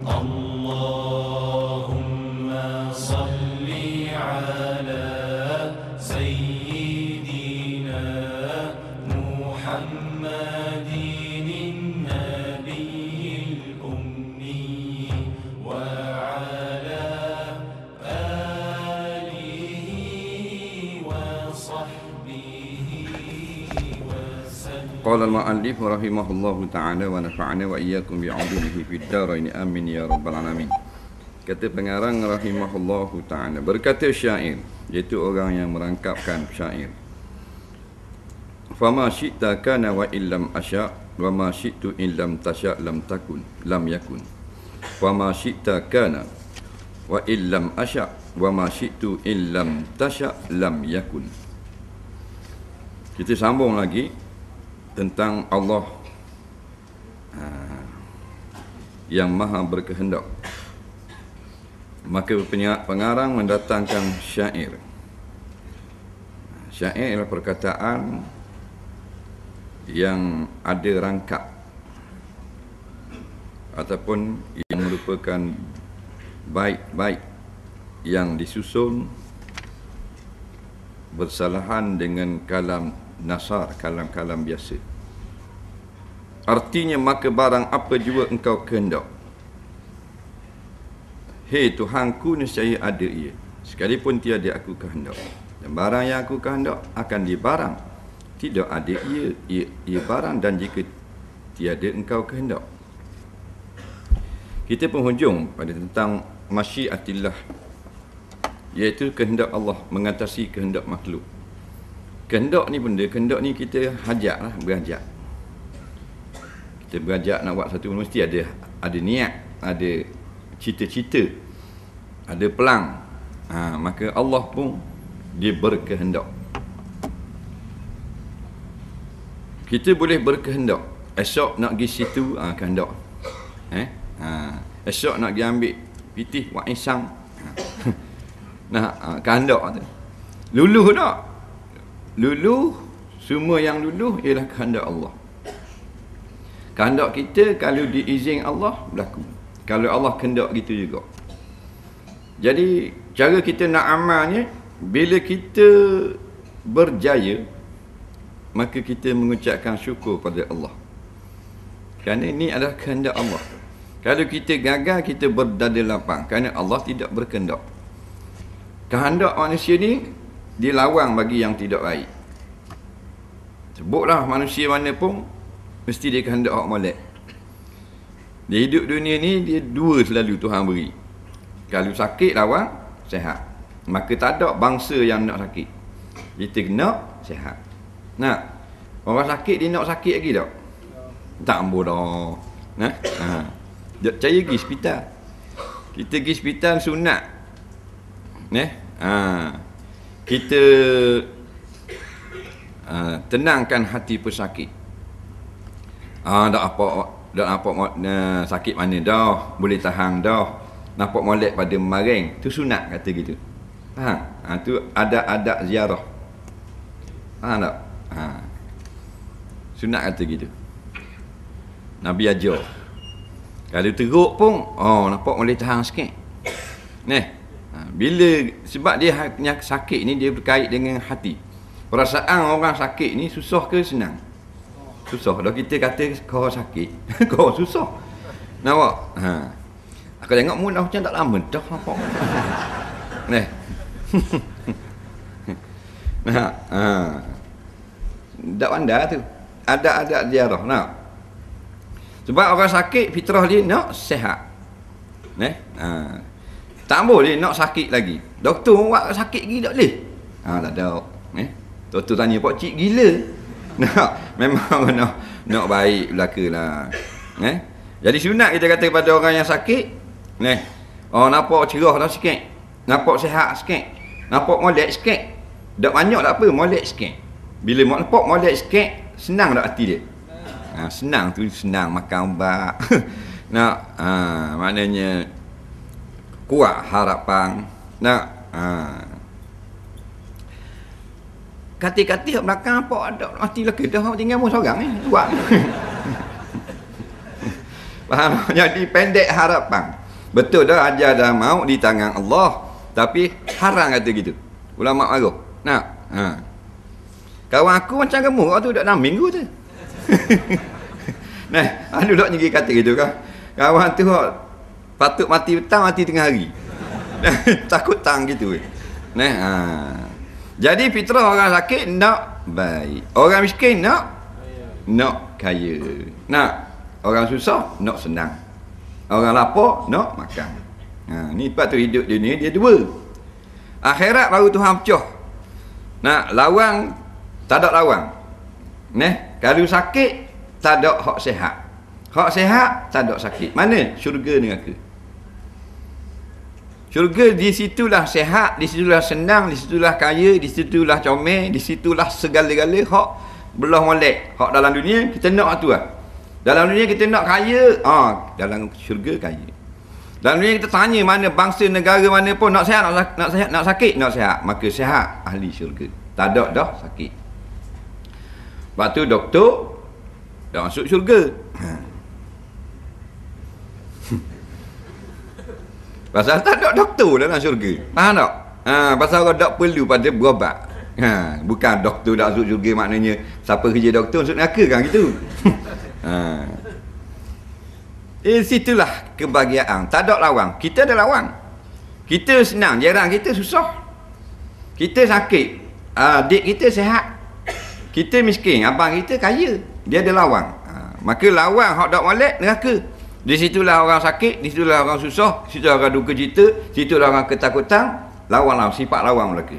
اللهم صل على سيدنا محمد النبي الأمي وعلى آله وصحبه وسلم. قال المؤلف رحمه الله تعالى ونفعنا وإياكم بعلومه في الدارين آمين يا رب العالمين. Kata pengarang rahimahullahu ta'ala, berkata syair, iaitu orang yang merangkapkan syair, fama syi'ta kana wa illam asya' wa ma syi'tu illam tasya' lam takun lam yakun, fama syi'ta kana wa illam asya' wa ma syi'tu illam tasya' lam yakun. Kita sambung lagi tentang Allah yang maha berkehendak. Maka pengarang mendatangkan syair. Syair ialah perkataan yang ada rangkap ataupun yang merupakan bait-bait yang disusun bersalahan dengan kalam nasar, kalam-kalam biasa. Artinya, maka barang apa jua engkau kehendak, hei Tuhanku, nescaya ada ia, sekalipun tiada aku kehendak. Dan barang yang aku kehendak akan dia barang, tidak ada ia barang, dan jika tiada engkau kehendak. Kita penghujung pada tentang masyiatillah, iaitu kehendak Allah mengatasi kehendak makhluk. Kehendak ni benda, kehendak ni kita hajat lah, berhajat. Kita berhajat nak buat satu, mesti ada niat, ada cita-cita, ada pelang. Maka Allah pun dia berkehendak. Kita boleh berkehendak, esok nak pergi situ, kehendak. Esok nak pergi ambil pitih buat isang, nah, kehendak tu. Luluh tak? Luluh, semua yang luluh ialah kehendak Allah. Kehendak kita kalau diizin Allah berlaku. Kalau Allah kehendak gitu juga. Jadi cara kita nak amalnya, bila kita berjaya, maka kita mengucapkan syukur pada Allah, kerana ini adalah kehendak Allah. Kalau kita gagal, kita berdada lapang, kerana Allah tidak berkehendak. Kehendak manusia ni dilawang bagi yang tidak baik. Sebutlah manusia mana pun, mesti dia kehendak hak molek. Dia hidup dunia ni, dia dua selalu Tuhan beri. Kalau sakit lawan, sihat. Maka tak ada bangsa yang nak sakit. Kita nak sihat. Nak orang sakit, dia nak sakit lagi tak? Tak bodoh. Dia percaya pergi hospital. Kita pergi hospital sunat. Kita tenangkan hati pesakit. Tak apa sakit mana dah, boleh tahan dah, nampak molek pada maring, tu sunat kata gitu. Faham? Tu ada adab ziarah. Faham tak? Sunat kata gitu. Nabi ajar. Kalau teruk pun, nampak boleh tahan sikit. Bila, sebab dia sakit ni, dia berkait dengan hati. Perasaan orang sakit ni susah ke senang? Susah. Dah kita kata kau sakit, kau susah. Nampak? Aku tengok mudah macam tak lama dah nampak. Tak pandai tu. Ada ziarah. Sebab orang sakit, fitrah dia nak sihat. Tak boleh nak sakit lagi. Doktor buat sakit lagi tak boleh. Tak ada. Doktor tanya, pak cik gila? Memang nak baik belakalah. Jadi sunat kita kata kepada orang yang sakit, nampak cerah dah sikit, nampak sihat sikit, nampak molek sikit. Tak banyak tak apa, molek sikit. Bila nampak molek sikit, senang tak hati dia? Senang tu, senang makan ubat. Maknanya kuat harapan. Kati-kati belakang apa ada mati lagi dah, tinggal mu seorang ni buat. Faham? Jadi pendek harapan. Betul dah ajar dah maut di tangan Allah. Tapi haram kata gitu. Ulama marah. Nak. Kawan aku macam kamu, kau tu dah 6 minggu tu. Nah, ada dok nyegi kata gitu kan. Kawan tu patut mati petang, mati tengah hari. Takut tang gitu. Nah, jadi fitrah orang sakit nak baik. Orang miskin nak kaya. Nak orang susah nak senang. Orang lapar nak makan. Ni sebab tu hidup dunia dia dua. Akhirat baru Tuhan pecah. Nak lawang tak ada lawang. Kalau sakit tak ada hak sihat. Hak sihat tak ada sakit. Mana syurga neraka? Syurga di situlah sihat, di situlah senang, di situlah kaya, di situlah comel, di situlah segala-gala hak belah molek. Hak dalam dunia kita nak tu lah. Dalam dunia kita nak kaya, dalam syurga kaya. Dalam dunia kita tanya mana bangsa negara mana pun nak sihat, nak sihat, nak sakit, nak sihat, maka sihat ahli syurga. Tak ada dah sakit. Lepas tu doktor dah masuk syurga. Pasal tak ada doktor dalam syurga. Faham tak? Pasal orang tak perlu pada berobat. Bukan doktor dah masuk syurga maknanya siapa kerja doktor masuk neraka kan gitu. Situlah kebahagiaan. Tak ada lawang. Kita ada lawang. Kita senang, jarang kita susah. Kita sakit, adik kita sihat. Kita miskin, abang kita kaya. Dia ada lawang. Maka lawang hak dak molek neraka. Di situlah orang sakit, di situlah orang susah, di situlah orang duka cita, di situlah orang ketakutan, lawang sifat lawang mereka.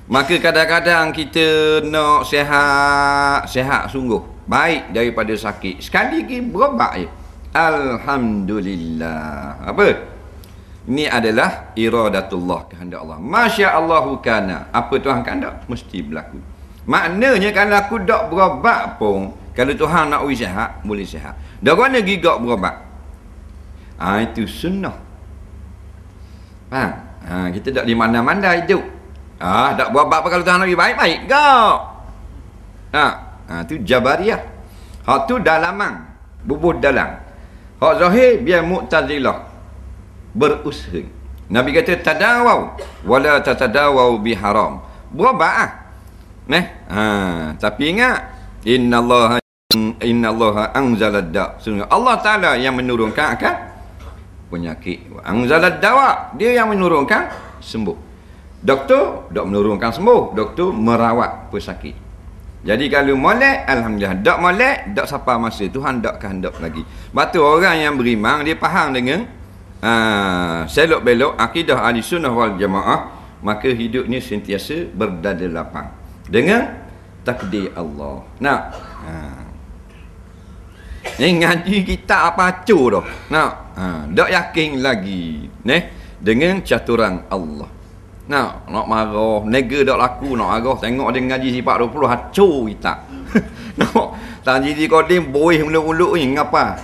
Maka kadang-kadang kita nak sihat sungguh, baik daripada sakit. Sekali lagi berobat je. Alhamdulillah. Apa? Ini adalah iradatullah, kehendak Allah. Masya-Allahu kana. Apa Tuhan kehendak mesti berlaku. Maknanya kalau aku tak berobat pun, kalau Tuhan nak uji sihat, boleh sihat. Dah mana gigak berobat? Itu sunnah. Faham? Kita tak di mana-mana hidup. Tak berobat apa kalau Tuhan nak baik-baik. Gak. Itu Jabariyah. Hak tu dalaman. Bubuh dalam. Hak zahir biar Mu'tazilah. Berusaha. Nabi kata tadawau wala tatadawau biharam. Berobat tapi ingat innallaha anzalad da. Sungguh Allah Taala yang menurunkan akan penyakit. Anzalad dawa, dia yang menurunkan sembuh. Doktor tak menurunkan sembuh, doktor merawat pesakit. Jadi kalau molek, alhamdulillah. Tak molek, tak sampai masa Tuhan tak kehendak lagi. Batu orang yang beriman dia faham dengan selok belok akidah ahli sunnah wal jamaah, maka hidupnya sentiasa berdada lapang dengan takdir Allah. Ni ngaji kita apa cu dah. Tak yakin lagi dengan caturan Allah. Nak marah, nega dak laku nak marah, tengok dia ngaji sifat 20 hancur kita. Nak tanji kodim boy muluk-muluk ni ngapa?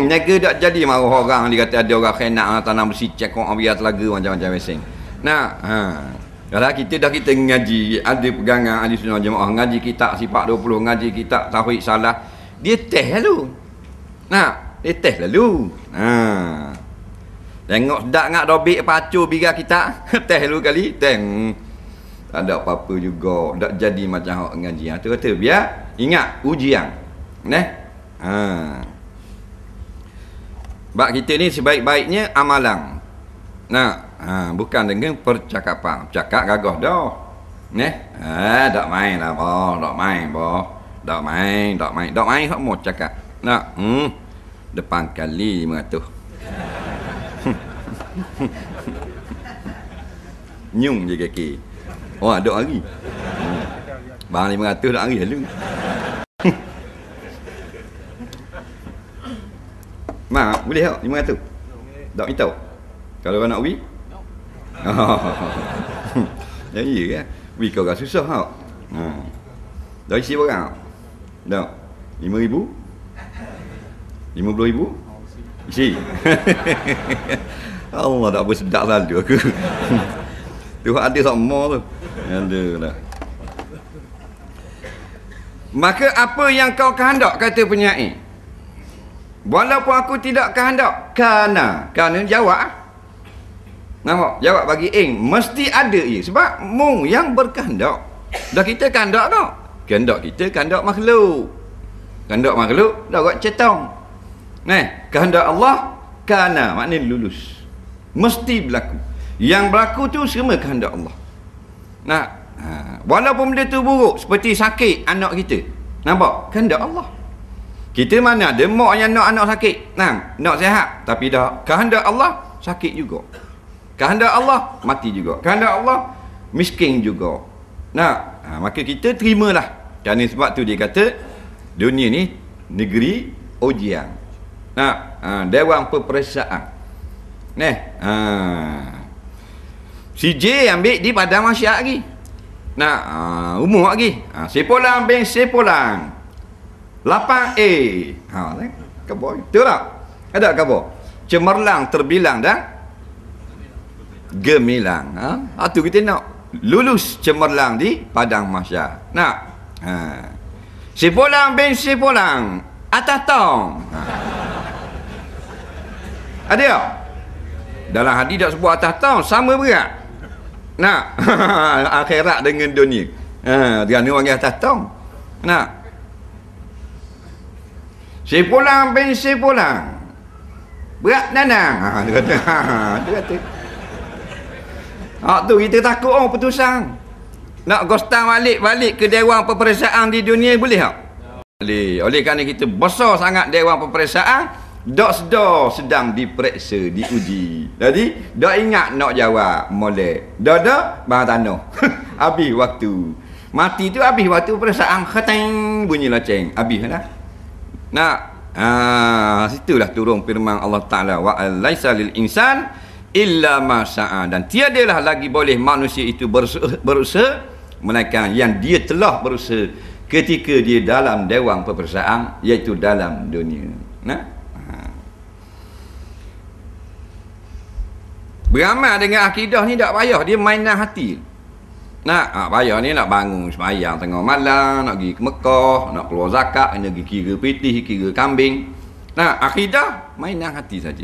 Nega dak jadi marah orang dia kata ada orang khenak tanam besi cek kau biar telaga macam-macam mesin. Kalau kita ngaji, ada pegangan ahli sunnah jemaah, ngaji kitab sifat 20, ngaji kitab tauhid salah, dia test lalu. Dia test lalu. Tengok sedap ngak dobik pacu biga kita. Test dulu kali, teng. Tak ada apa-apa juga, tak jadi macam hak ngaji. Tu kata biar ingat ujian. Bab kita ni sebaik-baiknya amalan. Bukan dengan percakapan. Cakap gagah dah. Tak main lah, boh. Tak main, boh. Tak main. Tak main hak mau cakap. Depan kali 500. Nyung je kaki. Ada hari. Bang 500 dah hari lalu. Mak, boleh tak 500? Tak minta. Kalau kau nak wi? Ya iya kan. Wi kau agak susah tau. Dah isi barang. Dah. 5,000? 50,000? Isi. Allah tak bersedak lalu aku. Tu ada sama tu. Ada lah. Maka apa yang kau kehendak kata penyair? Walaupun aku tidak kehendak. Kana jawab. Nampak? Jawab bagi ing. Mesti ada ia. Sebab mung yang berkehendak. Dah kita kehendak tak? Kehendak kita, kehendak makhluk. Kehendak makhluk, dah buat cetong. Kehendak Allah, kana, maknanya lulus. Mesti berlaku. Yang berlaku tu semua kehendak Allah. Walaupun benda tu buruk, seperti sakit anak kita. Nampak? Kehendak Allah. Kita mana ada mak yang nak anak sakit. Nak sihat. Tapi dah kehendak Allah, sakit juga. Kehendak Allah, mati juga. Kehendak Allah, miskin juga. Maka kita terimalah. Kerana sebab tu dia kata, dunia ni negeri ujian. Dewan peperiksaan. Si J ambil di padang masyarakat lagi. Umur lagi. Sepolang beng sepolang. 8A. Khabar. Betul tak? Ada khabar. Cemerlang terbilang dan gemilang. Tu kita nak lulus cemerlang di padang mahsyar. Sepolang beng sepolang atas tong. Ada tak? Dalam hadis tak sebut atas tong, sama berat. Akhirat dengan dunia. Kerana orang atas tong. Sepolang beng sepolang berat nanang. Dia kata. Tu kita takut putusan. Nak gostang balik ke dewan peperiksaan di dunia boleh tak? Boleh. Oleh kerana kita besar sangat dewan peperiksaan, dak sedang diperiksa, diuji. Jadi dak ingat nak jawab molek. Dak bang tanah. Habis waktu. Mati tu habis waktu peperiksaan, khatang bunyi loceng. Habis dah. Situlah turun firman Allah Taala, wa laisa lil insan illa ma sa'a, dan tiadalah lagi boleh manusia itu berusaha melainkan yang dia telah berusaha ketika dia dalam dewan peperiksaan, iaitu dalam dunia. Beramal dengan akidah ni tak payah, dia mainan hati. Payah ni nak bangun sembahyang tengah malam, nak pergi ke Mekah, nak keluar zakat, nak pergi kira pitih, kira kambing. Akidah mainan hati saja.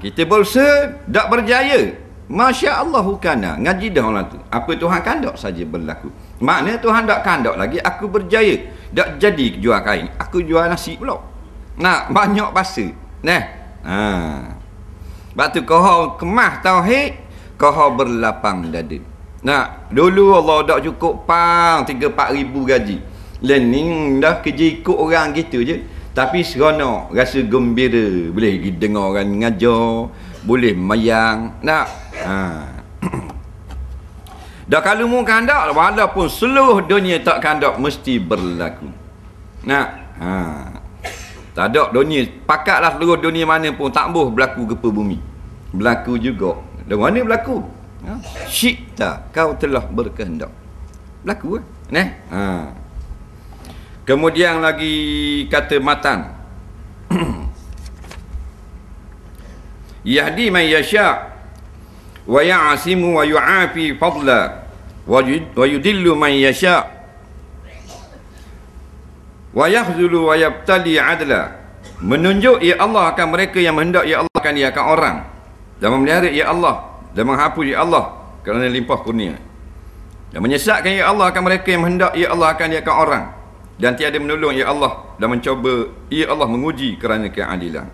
Kita berusaha tak berjaya. Masya Allah kana. Ngaji dah orang tu. Apa Tuhan kandak saja berlaku. Maknanya Tuhan tak kandak lagi aku berjaya. Tak jadi jual kain, aku jual nasi pula. Banyak bahasa. Sebab tu kau kemah tauhid, kau berlapang dada. Dulu Allah tak cukup 3-4 ribu gaji. Learning dah kerja ikut orang gitu je. Tapi seronok, rasa gembira, boleh pergi dengar orang ngajar, boleh mayang. Dah kalau mu kandak, walaupun seluruh dunia tak kandak, mesti berlaku. Tak ada dunia, pakatlah seluruh dunia mana pun tak boleh berlaku gempa bumi. Berlaku juga. Dan mana berlaku? Syikta, kau telah berkehendak. Berlaku Kemudian lagi kata matan. Yahdi man yasha wa ya'simu wa yu'afi fadla wa yudillu man yasha wa yakhzulu wa yabtali adla. Menunjuk ya Allah akan mereka yang menghendak ya Allah akan dia akan orang, dan memelihara ya Allah, dan menghapus ya Allah kerana limpah kurnia, dan menyesatkan ya Allah akan mereka yang menghendak ya Allah akan dia akan orang, dan tiada menolong ya Allah, dan mencoba ya Allah menguji kerana keadilan.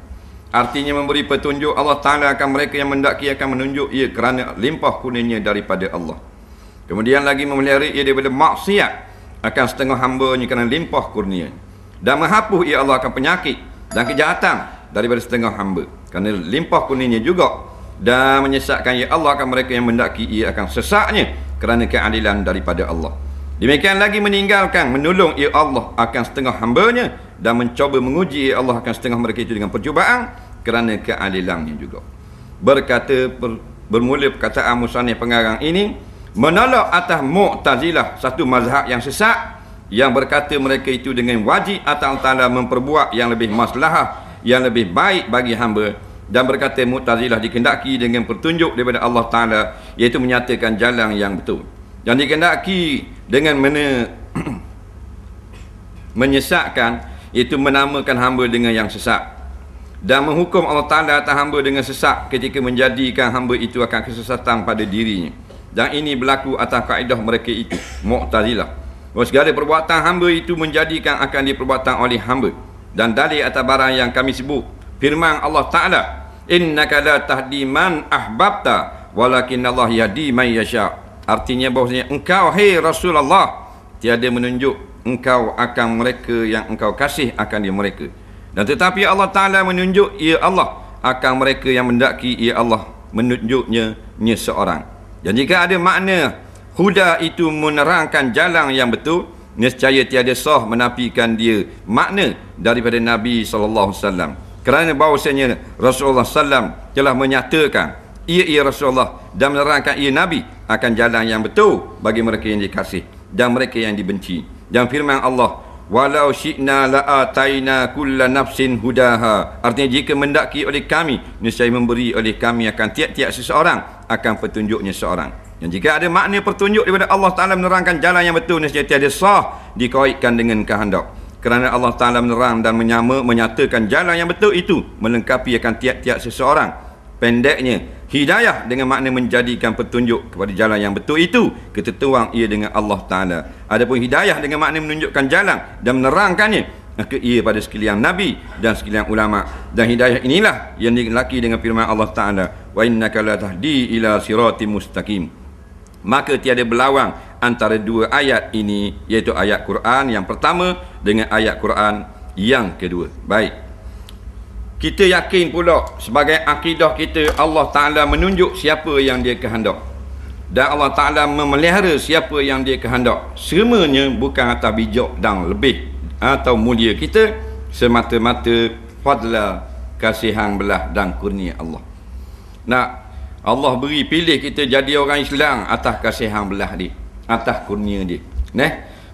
Artinya memberi petunjuk Allah Ta'ala akan mereka yang mendaki akan menunjuk ia kerana limpah kurnianya daripada Allah. Kemudian lagi memelihara ia daripada maksiat akan setengah hamba-Nya kerana limpah kurnia, dan menghapus ia Allah akan penyakit dan kejahatan daripada setengah hamba kerana limpah kurnianya juga, dan menyesatkan ya Allah akan mereka yang mendaki ia akan sesatnya kerana keadilan daripada Allah. Demikian lagi meninggalkan menolong ia Allah akan setengah hamba-Nya, dan mencoba menguji ia Allah akan setengah mereka itu dengan percubaan kerana keadilannya juga. Berkata bermula perkataan musannif pengarang ini menolak atas Mu'tazilah, satu mazhab yang sesat yang berkata mereka itu dengan wajib Allah Ta'ala memperbuat yang lebih maslahah, yang lebih baik bagi hamba, dan berkata Mu'tazilah dikehendaki dengan petunjuk daripada Allah Ta'ala, iaitu menyatakan jalan yang betul, dan dikehendaki dengan menyesatkan, iaitu menamakan hamba dengan yang sesat. dan menghukum Allah Ta'ala atas hamba dengan sesat ketika menjadikan hamba itu akan kesesatan pada dirinya. Dan ini berlaku atas kaedah mereka itu, Mu'tazilah. Bahawa segala perbuatan hamba itu menjadikan akan diperbuatan oleh hamba. Dan dalil atas barang yang kami sebut, firman Allah Ta'ala, innaka la tahdi man ahbabta walakin Allah yahdi man yasha. Artinya bahawasanya engkau, hai Rasulullah, tiada menunjuk engkau akan mereka yang engkau kasih akan dia mereka. Dan tetapi Allah Ta'ala menunjuk ia Allah akan mereka yang mendaki ia Allah menunjuknya seorang. Dan jika ada makna huda itu menerangkan jalan yang betul, nescaya tiada sah menafikan dia makna daripada Nabi SAW. Kerana bahawasanya Rasulullah SAW telah menyatakan ia Rasulullah dan menerangkan ia Nabi akan jalan yang betul bagi mereka yang dikasih dan mereka yang dibenci. Dan firman Allah, walau syi'na la'ataina kulla nafsin hudaha. Artinya jika mendaki oleh kami, nescaya memberi oleh kami akan tiap-tiap seseorang akan petunjuknya seorang. Dan jika ada makna petunjuk daripada Allah Ta'ala menerangkan jalan yang betul, nescaya tiada sah dikaitkan dengan kehendak. Kerana Allah Ta'ala menerang dan menyatakan jalan yang betul itu melengkapi akan tiap-tiap seseorang. Pendeknya, hidayah dengan makna menjadikan petunjuk kepada jalan yang betul itu, ketentuan ia dengan Allah Ta'ala. Adapun hidayah dengan makna menunjukkan jalan dan menerangkannya, maka ia pada sekalian Nabi dan sekalian ulama. Dan hidayah inilah yang dilaki dengan firman Allah Ta'ala, wa innaka la tahdi ila siratim mustaqim. Maka tiada berlawang antara dua ayat ini, iaitu ayat Quran yang pertama dengan ayat Quran yang kedua. Baik, kita yakin pula sebagai akidah kita, Allah Ta'ala menunjuk siapa yang dia kehendak, dan Allah Ta'ala memelihara siapa yang dia kehendak. Semuanya bukan atas bijak dan lebih atau mulia kita, semata-mata fadla, kasihan belah dan kurnia Allah. Nak Allah beri pilih kita jadi orang Islam atas kasihan belah dia, atas kurnia dia.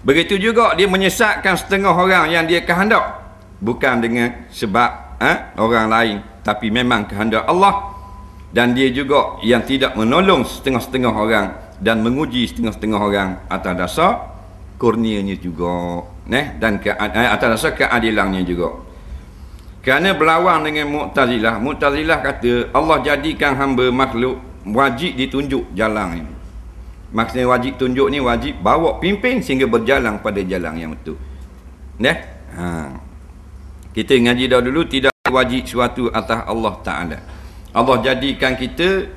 Begitu juga dia menyesatkan setengah orang yang dia kehendak, bukan dengan sebab orang lain, tapi memang kehendak Allah. Dan dia juga yang tidak menolong setengah-setengah orang dan menguji setengah-setengah orang atas dasar kurnianya juga, dan atas dasar keadilannya juga. Kerana berlawan dengan Mu'tazilah. Mu'tazilah kata Allah jadikan hamba makhluk wajib ditunjuk jalan ini. Maksudnya wajib tunjuk ni wajib bawa pimpin sehingga berjalan pada jalan yang betul. Kita ngaji dahulu tidak wajib suatu atas Allah Ta'ala. Allah jadikan kita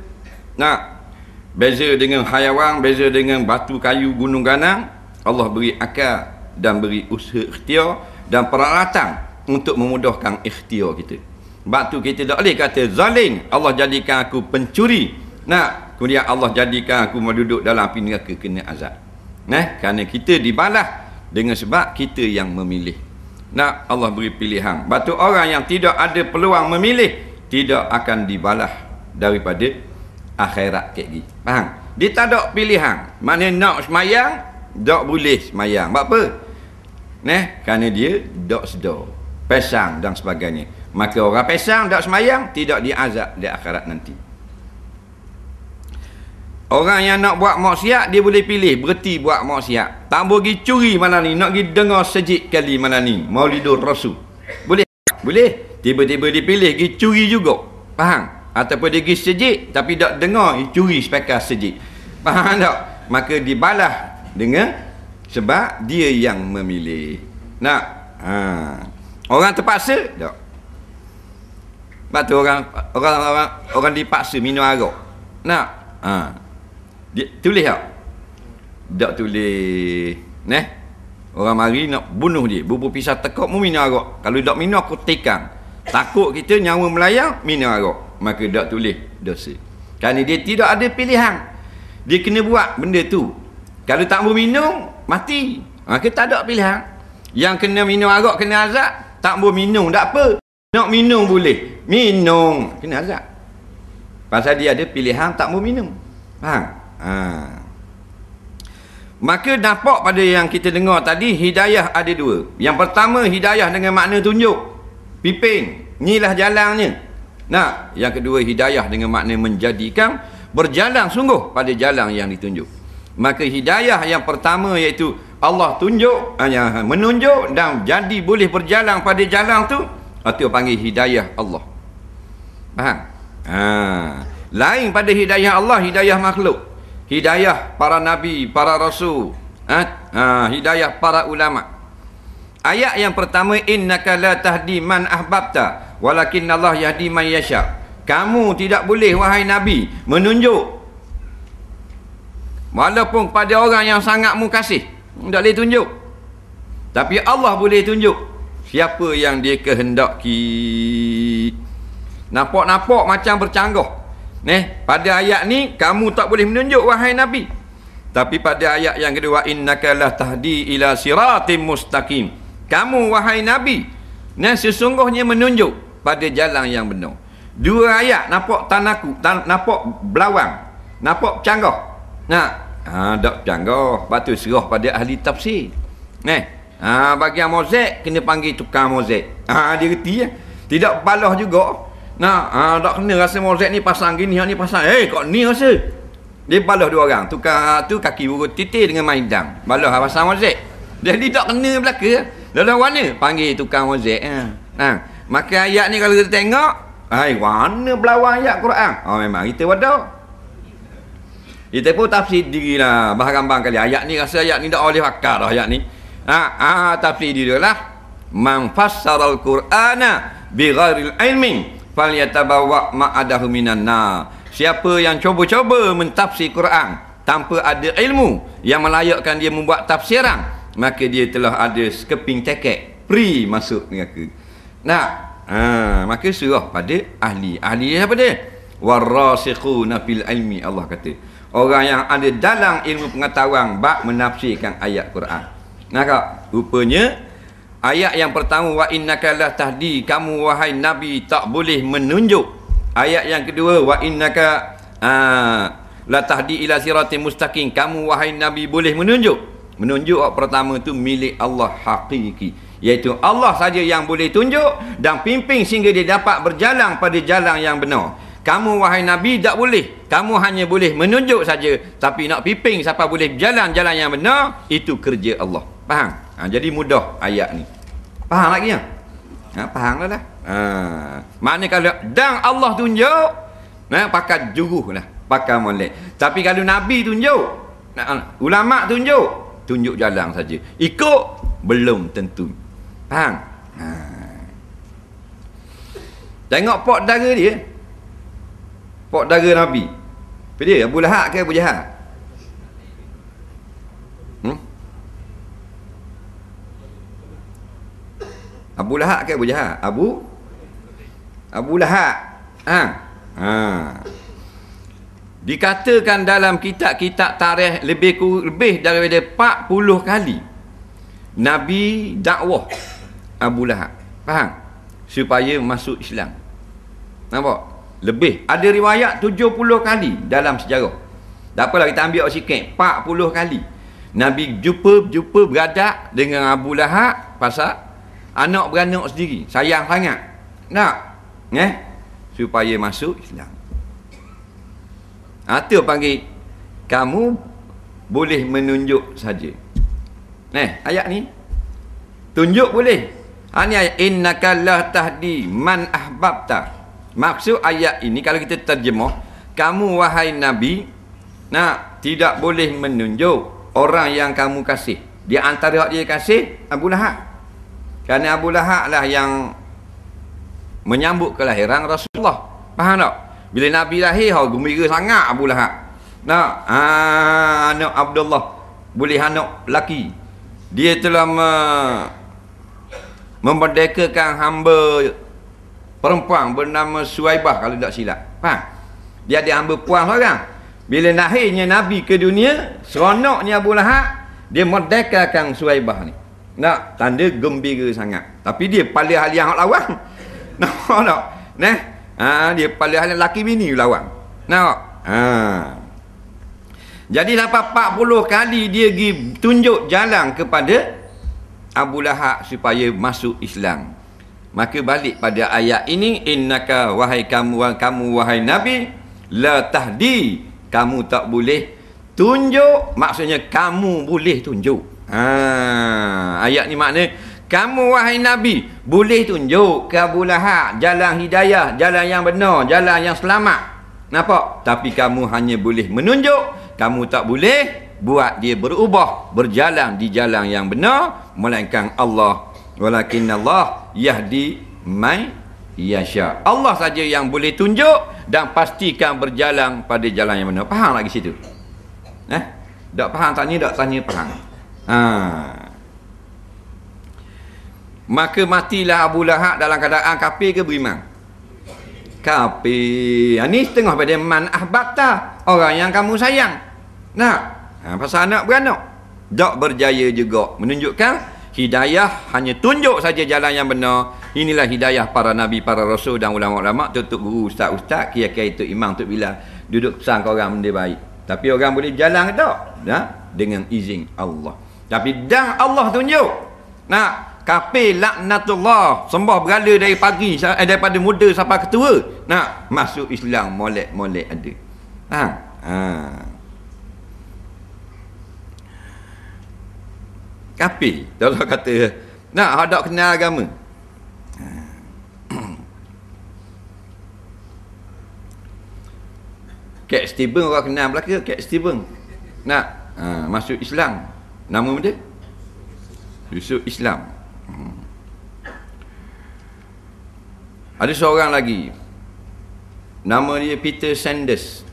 nak beza dengan hayawan, beza dengan batu kayu gunung ganang. Allah beri akal dan beri usaha ikhtiar dan peralatan untuk memudahkan ikhtiar kita. Sebab tu kita tak boleh kata zalim, Allah jadikan aku pencuri, kemudian Allah jadikan aku duduk dalam api neraka kena azab. Kerana kita dibalas dengan sebab kita yang memilih. Allah beri pilihan. Batu orang yang tidak ada peluang memilih tidak akan dibalas daripada akhirat kayak gitu. Faham? Dia tak ada pilihan. Mana nak semayang, tak boleh semayang. Sebab apa? Kerana dia tak sedar, pesang dan sebagainya. Maka orang pesang tak semayang tidak diazab di akhirat nanti. Orang yang nak buat maksiat, dia boleh pilih berhenti buat maksiat. Tak boleh pergi curi malam ni, nak pergi dengar sejid kali malam ni, Maulidur Rasul. Boleh? Boleh. Tiba-tiba dia pilih pergi curi juga. Faham? Ataupun dia pergi sejid tapi tak dengar, dia curi sepekas sejid. Faham tak? Maka dibalas dengan sebab dia yang memilih. Orang terpaksa tak. Sebab tu orang dipaksa minum arak. Dia tulis tak? Tak tulis. Orang mari nak bunuh dia, bubur pisah tekuk mu minum arak. Kalau tak minum aku tikam. Takut kita nyawa melayang, minum arak. Maka tak tulis dosa. Kerana dia tidak ada pilihan. Dia kena buat benda tu. Kalau tak mau minum, mati. Maka tak ada pilihan. Yang kena minum arak kena azab. Tak mau minum, tak apa. Nak minum boleh. Minum, kena azab. Pasal dia ada pilihan tak mau minum. Faham? Maka nampak pada yang kita dengar tadi, hidayah ada dua. Yang pertama, hidayah dengan makna tunjuk, pimpin, inilah jalannya. Yang kedua, hidayah dengan makna menjadikan berjalan sungguh pada jalan yang ditunjuk. Maka hidayah yang pertama iaitu Allah tunjuk, menunjuk dan jadi boleh berjalan pada jalan tu, Atau panggil hidayah Allah. Faham? Lain pada hidayah Allah, hidayah makhluk. Hidayah para nabi, para rasul. Hidayah para ulama. Ayat yang pertama, innaka la tahdi man ahbabta walakin Allah yahdi man yasha. Kamu tidak boleh wahai nabi menunjuk walaupun pada orang yang sangat mu kasih. Tak boleh tunjuk. Tapi Allah boleh tunjuk siapa yang dia kehendaki. Nampak-nampak macam bercanggah. Pada ayat ni kamu tak boleh menunjuk wahai nabi. Tapi pada ayat yang kedua, innaka la tahdi ila siratim mustaqim. Kamu wahai nabi sesungguhnya menunjuk pada jalan yang benar. Dua ayat nampak nampak berlawang, nampak bercanggah. Tak bercanggah. Lepas tu serah pada ahli tafsir. Bagian mozaik kena panggil tukang mozaik. Dia reti tidak balah juga. Tak kena rasa mozaik ni pasang gini, ni pasang. Kok ni rasa. Dia balah dua orang. Tukang tu kaki urut titir dengan maidang. Balah pasang mozaik. Jadi tak kena belaka. Dalam warna panggil tukang mozaik. Maka ayat ni kalau kita tengok, warna berlawan ayat Quran. Memang kita wadah. Kita pun tafsir dirilah. Bahan-bahan kali ayat ni, rasa ayat ni tak boleh pakar dah ayat ni. Tafsir diri lah. Man fassaral Qur'ana bighairil ilmin falyatabawa ma'adahu minan nar. Siapa yang cuba-cuba mentafsir Quran tanpa ada ilmu yang melayakkan dia membuat tafsiran, maka dia telah ada sekeping tekek free masuk neraka. Maka surah pada ahli. Ahli apa dia? Warasikhuna fil ilmi, Allah kata. Orang yang ada dalam ilmu pengetahuan bab menafsirkan ayat Quran. Rupanya ayat yang pertama, wa innaka la tahdi, kamu wahai nabi tak boleh menunjuk. Ayat yang kedua, wa innaka la tahdi ila siratim mustaqim, kamu wahai nabi boleh menunjuk. Menunjuk pertama tu milik Allah hakiki, iaitu Allah saja yang boleh tunjuk dan pimpin sehingga dia dapat berjalan pada jalan yang benar. Kamu wahai nabi tak boleh. Kamu hanya boleh menunjuk saja, tapi nak pimpin siapa boleh berjalan jalan yang benar, itu kerja Allah. Faham? Jadi mudah ayat ni. Faham lagi ya? Faham lah. Maknanya kalau dan Allah tunjuk, pakai juruh lah, pakai molek. Tapi kalau nabi tunjuk, ulama tunjuk jalan saja. Ikut belum tentu. Faham? Tengok pok dara dia. Pok dara nabi. Apa dia? Abu Lahab ke Abu Jahal? Abu Lahab ke Abu Jahal? Abu Lahab. Dikatakan dalam kitab-kitab tarikh lebih daripada 40 kali Nabi dakwah Abu Lahab. Faham? Supaya masuk Islam. Nampak? Lebih. Ada riwayat 70 kali dalam sejarah. Tak apalah kita ambil sikit. 40 kali. Nabi jumpa beradak dengan Abu Lahab pasal anak beranak sendiri. Sayang sangat. Tak? Supaya masuk Islam. Itu panggil kamu boleh menunjuk saja. Ayat ni tunjuk boleh. Ni ayat innaka la tahdi man ahbabta. Maksud ayat ini kalau kita terjemah, kamu wahai nabi tidak boleh menunjuk orang yang kamu kasih. Di antara dia kasih Abu Lahab. Kerana Abu Lahab lah yang menyambut kelahiran Rasulullah. Faham tak? Bila Nabi lahir, gembira sangat Abu Lahab. Anak Abdullah, boleh anak lelaki. Dia telah memerdekakan hamba perempuan bernama Suwaibah kalau tak silap. Faham? Dia ada hamba puan seorang. Bila lahirnya Nabi ke dunia, seronoknya Abu Lahab, dia merdekakan Suwaibah ni. Tanda gembira sangat. Tapi dia paling ahli yang lawan. Dia paling ahli lelaki bini lawan. Jadi dapat 40 kali dia pergi tunjuk jalan kepada Abu Lahab supaya masuk Islam. Maka balik pada ayat ini, innaka wahai kamu wahai nabi la tahdi, kamu tak boleh tunjuk, maksudnya kamu boleh tunjuk. Ayat ni makna Kamu wahai Nabi, boleh tunjuk ke Abu Lahab jalan hidayah, jalan yang benar, jalan yang selamat. Nampak? Tapi kamu hanya boleh menunjuk, kamu tak boleh buat dia berubah, berjalan di jalan yang benar, melainkan Allah. Walakin Allah yahdi man yasha. Allah saja yang boleh tunjuk dan pastikan berjalan pada jalan yang benar. Faham lagi situ? Tak faham tanya, tak tanya faham. Maka matilah Abu Lahab dalam keadaan kafir ke beriman? Kafir. Ini setengah pada man ahbabta, orang yang kamu sayang. Pasal anak beranak tak berjaya juga, menunjukkan hidayah hanya tunjuk saja jalan yang benar. Inilah hidayah para nabi, para rasul dan ulama-ulama, tutup guru, ustaz-ustaz, kiai-kiai, tok imam, tok bilal, duduk pesan ke orang benda baik. Tapi orang boleh jalan ke tak? Dengan izin Allah. Tapi dah Allah tunjuk. Kafir laknatullah, sembah berhala dari pagi, daripada muda sampai ketua. Masuk Islam molek-molek ada. Kafir. Allah kata, hendak kenal agama. Cat Stevens orang kenal belaka, Cat Stevens. Masuk Islam. Nama dia? Yusuf Islam. Ada seorang lagi. Nama dia Peter Sanders.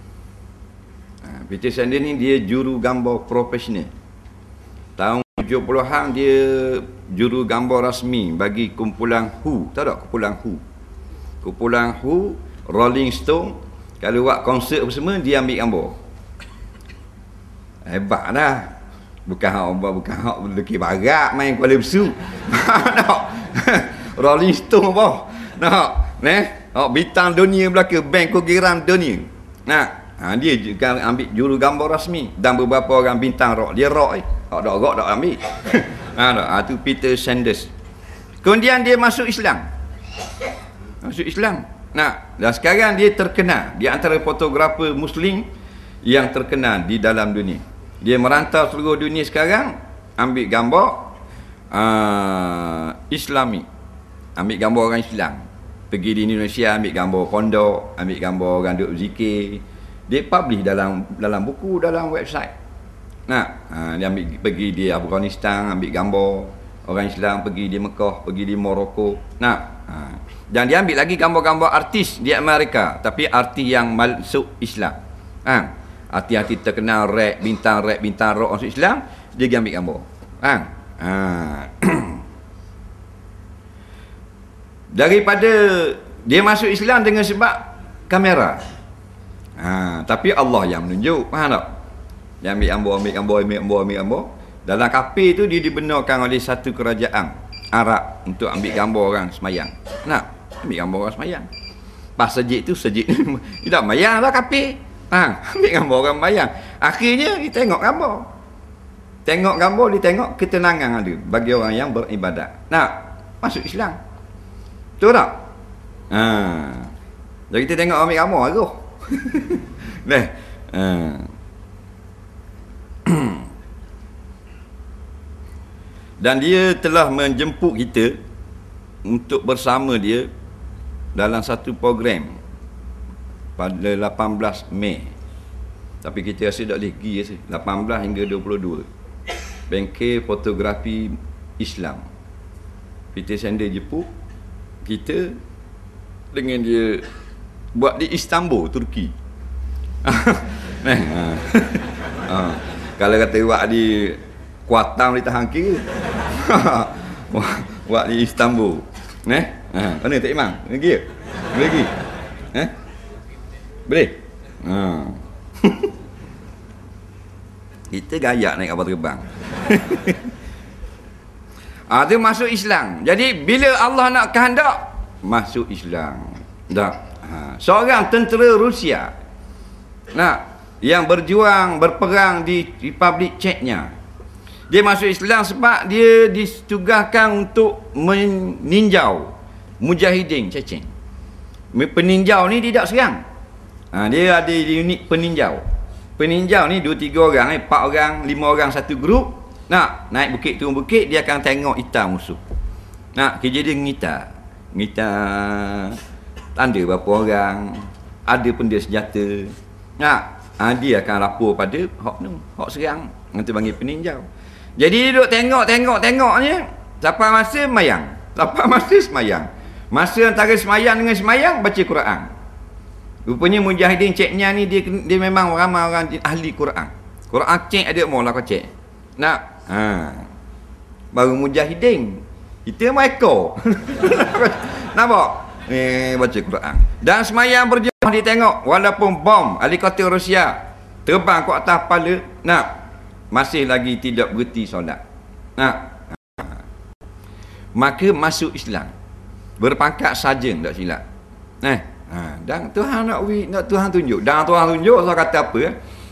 Peter Sanders ni dia juru gambar profesional. Tahun 70-an dia juru gambar rasmi bagi kumpulan Who. Tahu tak kumpulan Who? Kumpulan Who, Rolling Stone, kalau buat konsert apa semua dia ambil gambar. Hebat dah. Bukan hak lelaki barat main Kuala Besu. Rolling Stone apa? Bintang dunia belaka, band kegiran dunia. Dia juga ambil juru gambar rasmi dan beberapa orang bintang rock. Dia rock rock tak ambil. Tu Peter Sanders. Kemudian dia masuk Islam. Dan sekarang dia terkenal di antara fotografer muslim yang terkenal di dalam dunia. Dia merantau seluruh dunia sekarang, ambil gambar Islami, ambil gambar orang Islam. Pergi di Indonesia ambil gambar pondok, ambil gambar orang duduk zikir. Dia publish dalam buku, dalam website. Dia pergi di Afghanistan, ambil gambar orang Islam, pergi di Mekah, pergi di Morocco. Dan dia ambil lagi gambar-gambar artis di Amerika, tapi artis yang masuk Islam. Artis-artis terkenal bintang rock masuk Islam, dia ambil gambar. Daripada dia masuk Islam dengan sebab kamera. Tapi Allah yang menunjuk. Faham tak? Dia ambil gambar. Dalam kafir tu dia dibenarkan oleh satu kerajaan Arab untuk ambil gambar orang semayang. Ambil gambar orang semayang. Pas sejid tu dia tak mayang lah kafir. Ambil gambar orang mayang. Akhirnya dia tengok gambar. Dia tengok ketenangan ada bagi orang yang beribadat. Masuk Islam. Betul tak? Jadi kita tengok ambil gambar tu. Dan dia telah menjemput kita untuk bersama dia dalam satu program pada 18 Mei. Tapi kita rasa tak boleh pergi 18 hingga 22. Bengkel Fotografi Islam. Peter Sanders jemput kita dengan dia buat di Istanbul, Turki. Kalau kata buat di Kuantan di tahan kira. Buat di Istanbul. Mana tak Imam? Pergi? Boleh pergi? Boleh? Kita gayak naik kapal terbang. Dia masuk Islam. Jadi bila Allah nak kehendak, masuk Islam. Seorang tentera Rusia yang berperang di Republik Chechnya, dia masuk Islam sebab dia ditugaskan untuk meninjau mujahidin Chechen. Peninjau ni dia tak serang. Dia ada unit peninjau. Peninjau ni 2-3 orang, 4 orang, 5 orang satu grup. Naik bukit turun bukit, dia akan tengok hitam musuh. Nak kerja dia ngita tanda berapa orang, ada benda senjata. Nak dia akan lapor pada hak serang, nanti panggil peninjau. Jadi dia duduk tengoknya sampai masa semayang. Masa antara semayang dengan semayang baca Quran. Rupanya mujahidin ceknya ni dia memang ramai orang ahli Quran. Quran cek ada mau lah kau cek. Nak baru mujahidin. Kita mereka. Nampak? Baca Quran. Dan semayang berjamaah dia tengok walaupun bom helikopter Rusia terbang ke atas kepala, masih lagi tidak berhenti solat. Maka masuk Islam. Berpangkat sarjan tak silap. Dan Tuhan nak Tuhan tunjuk. Dan Tuhan tunjuk saya kata apa?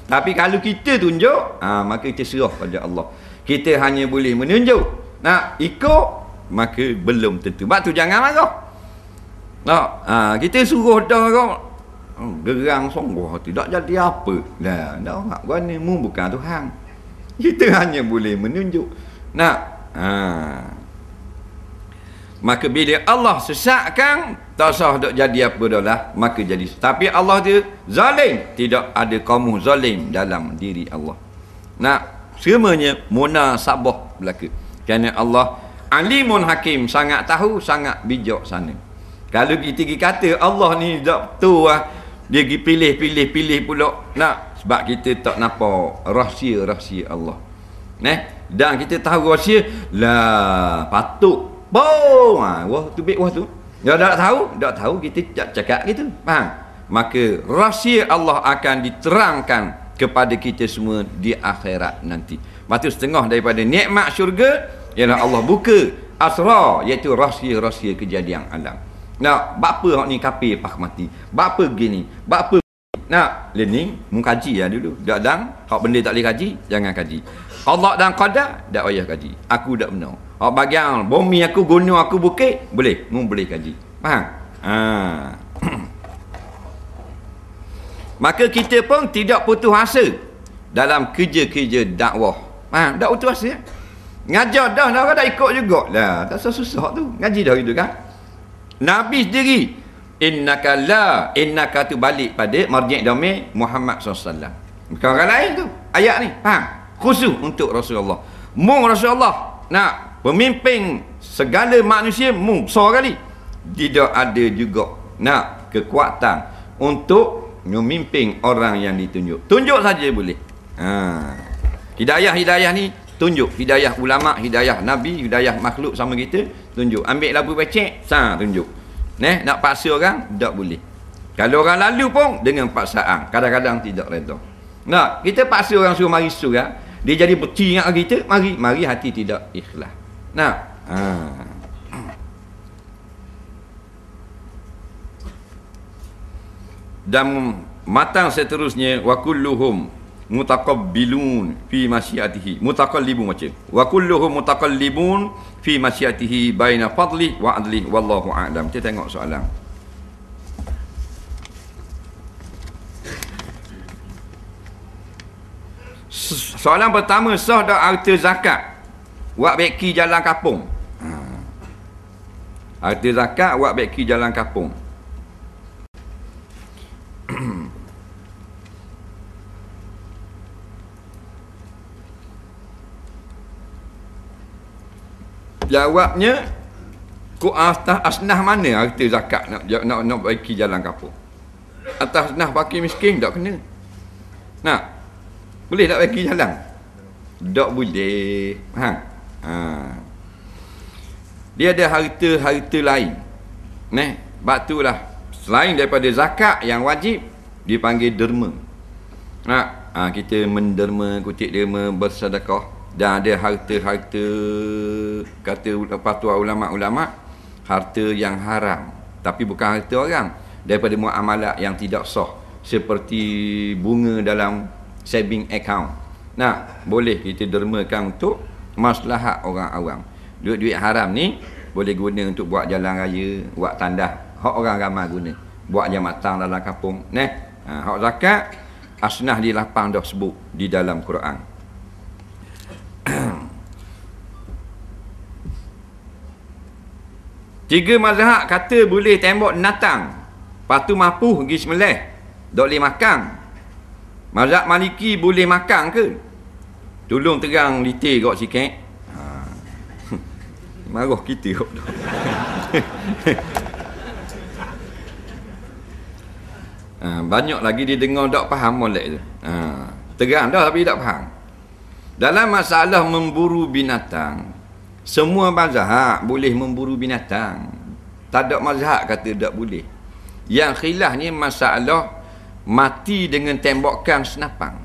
Tapi kalau kita tunjuk, maka kita serah pada Allah. Kita hanya boleh menunjuk. Nak ikut, maka belum tentu. Sebab tu jangan marah. Kita suruh dah kau gerang sungguh tidak jadi apa. Dah gua ni bukan Tuhan. Kita hanya boleh menunjuk. Maka bila Allah sesatkan, tak sah tak jadi apa dah lah, maka jadi. Tapi Allah dia zalim, tidak ada kaum zalim dalam diri Allah. Semuanya munasabah berlaku. Kerana Allah alimun hakim, sangat tahu, sangat bijak sana. Kalau kita kata Allah ni tak betul dia pergi pilih pula. Sebab kita tak nampak rahsia-rahsia Allah. Dan kita tahu rahsia lah patut. Wah tu wah tu. Dia tak tahu kita tak cakap gitu. Faham? Maka rahsia Allah akan diterangkan kepada kita semua di akhirat nanti. Lepas tu setengah daripada nikmat syurga ialah Allah buka asrar, iaitu rahsia-rahsia kejadian alam. Bapa hak ni kafir pak mati. Bapa gini, bapa learning mengkaji dulu. Dan hak benda tak boleh kaji, jangan kaji. Allah dan qadar tak payah kaji. Aku tak benar. Hak bagian bumi aku, gunung aku, bukit boleh, boleh kaji. Faham? Maka kita pun tidak putus asa dalam kerja-kerja dakwah. Tak putus asa. Ngajar dah orang tak ikut juga. Tak susah tu. Ngaji dah gitu kan. Nabi sendiri innaka tu balik pada marji' domain Muhammad SAW. Bukan orang lain tu. Ayat ni. Faham? Khusus untuk Rasulullah. Rasulullah pemimpin segala manusia besar kali. Tidak ada juga kekuatan untuk memimpin orang yang ditunjuk. Tunjuk saja boleh. Hidayah ni tunjuk. Hidayah ulama, hidayah nabi, hidayah makhluk sama kita, tunjuk. Ambil labu becek, tunjuk. Nak paksa orang tak boleh. Kalau orang lalu pun dengan paksaan, kadang-kadang tidak redha. Kita paksa orang suruh mari surah, dia jadi beci dengan kita, mari hati tidak ikhlas. Dan matang seterusnya wa kulluhum mutaqabbilun fi masyiatihi, mutaqallibun macam wa kulluhum mutaqallibun fi masyiatihi baina fadli wa adli wallahu a'lam. Kita tengok soalan. Soalan pertama, sah dak harta zakat buat beki jalan kampung? Harta zakat buat beki jalan kampung. Jawabnya ku atas asnah mana harta zakat nak bagi jalan kampung. Atas asnah fakir miskin tak kena. Boleh tak bagi jalan? Tak boleh. Dia ada harta lain. Sebab itulah selain daripada zakat yang wajib dipanggil derma. Kita menderma, kutip derma, bersedekah. Dan ada harta-harta, kata fatwa ulama'-ulama', harta yang haram, tapi bukan harta orang, daripada muamalat yang tidak sah, seperti bunga dalam saving account. Boleh kita dermakan untuk maslahat orang awam. Duit-duit haram ni boleh guna untuk buat jalan raya, buat tandas, hak orang ramai guna, buat jambatan dalam kampung. Hak zakat asnah di lapang dah sebut di dalam Quran. Tiga mazhab kata boleh tembok binatang. Lepas tu mampu pergi sembelih. Tak boleh makan. Mazhab Maliki boleh makan ke? Tolong terang detail kau sikit. Marah kita kau. Banyak lagi dia dengar tak faham molek tu. Terang dah tapi tak faham. Dalam masalah memburu binatang, semua mazhab boleh memburu binatang. Tak ada mazhab kata tak boleh. Yang khilaf ni masalah mati dengan tembakan senapang.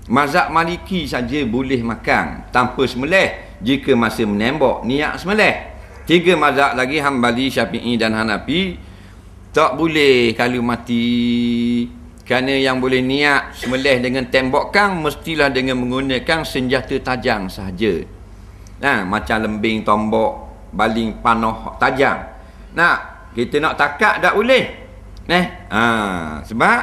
Mazhab Maliki saja boleh makan tanpa sembelih jika masa menembak niat sembelih. Tiga mazhab lagi, Hambali, Syafi'i dan Hanafi, tak boleh kalau mati. Kerana yang boleh niat sembelih dengan tembakan mestilah dengan menggunakan senjata tajam sahaja. Macam lembing, tombak, baling, panah tajam. Kita nak takat tak boleh. Sebab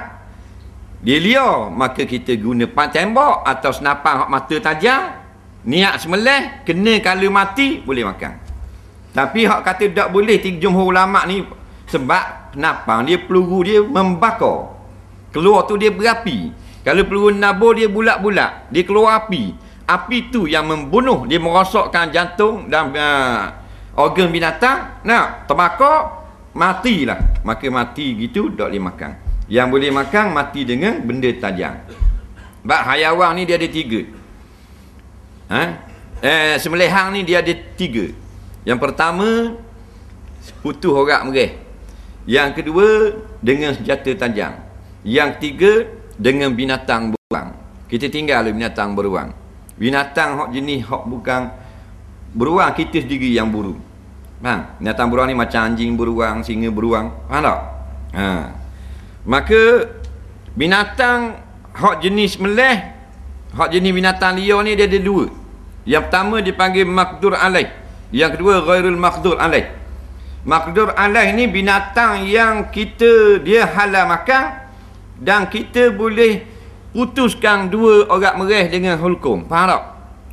dia liar, maka kita guna tembak atau senapang hak mata tajam, niat sembelih, kena kalau mati boleh makan. Tapi hak kata tak boleh, tiga jumhur ulama ni sebab senapang dia peluru dia membakar. Keluar tu dia berapi. Kalau peluru nabur dia bulat-bulat, dia keluar api. Api tu yang membunuh, dia merosakkan jantung dan organ binatang. Terbakar, matilah. Maka mati gitu tak boleh makan. Yang boleh makan mati dengan benda tajam. Sebab hayawan ni dia ada tiga. Sembelihang ni dia ada tiga. Yang pertama, putus horak mereh. Yang kedua, dengan senjata tajam. Yang tiga, dengan binatang beruang. Kita tinggal binatang beruang. Binatang hak jenis hak bukan beruang, kita sendiri yang buru. Faham? Binatang beruang ni macam anjing beruang, singa beruang. Faham tak? Maka binatang hak jenis meleh, hak jenis binatang liar ni dia ada dua. Yang pertama dipanggil maqdur alaih. Yang kedua ghairul maqdur alaih. Maqdur alaih ni binatang yang kita dia halal makan dan kita boleh putuskan dua orang mereh dengan hulkum. Faham tak?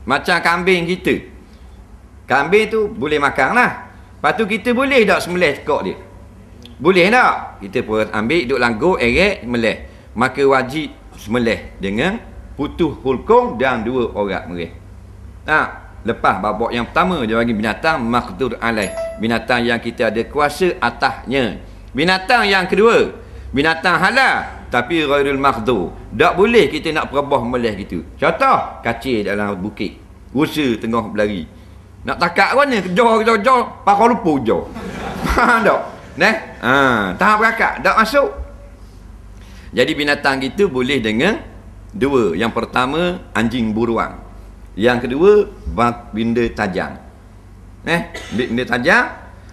Macam kambing kita. Kambing tu boleh makan lah. Lepas tu kita boleh tak sembelih cekak dia? Boleh tak? Kita pun ambil, duduk langgur, eret, sembelih. Maka wajib sembelih dengan putus hulkum dan dua orang mereh. Lepas babak yang pertama dia bagi binatang maqdur alaih, binatang yang kita ada kuasa atasnya. Binatang yang kedua, binatang halal tapi ghairul maqdur. Tak boleh kita nak perabah melih gitu. Contoh, kacir dalam bukit, rusa tengah berlari. Nak takat mana? Kejar, pakar lupa kejar. Faham tak? Tahap berakak, tak masuk. Jadi binatang kita boleh dengan dua. Yang pertama, anjing buruan. Yang kedua, benda tajam. Benda tajam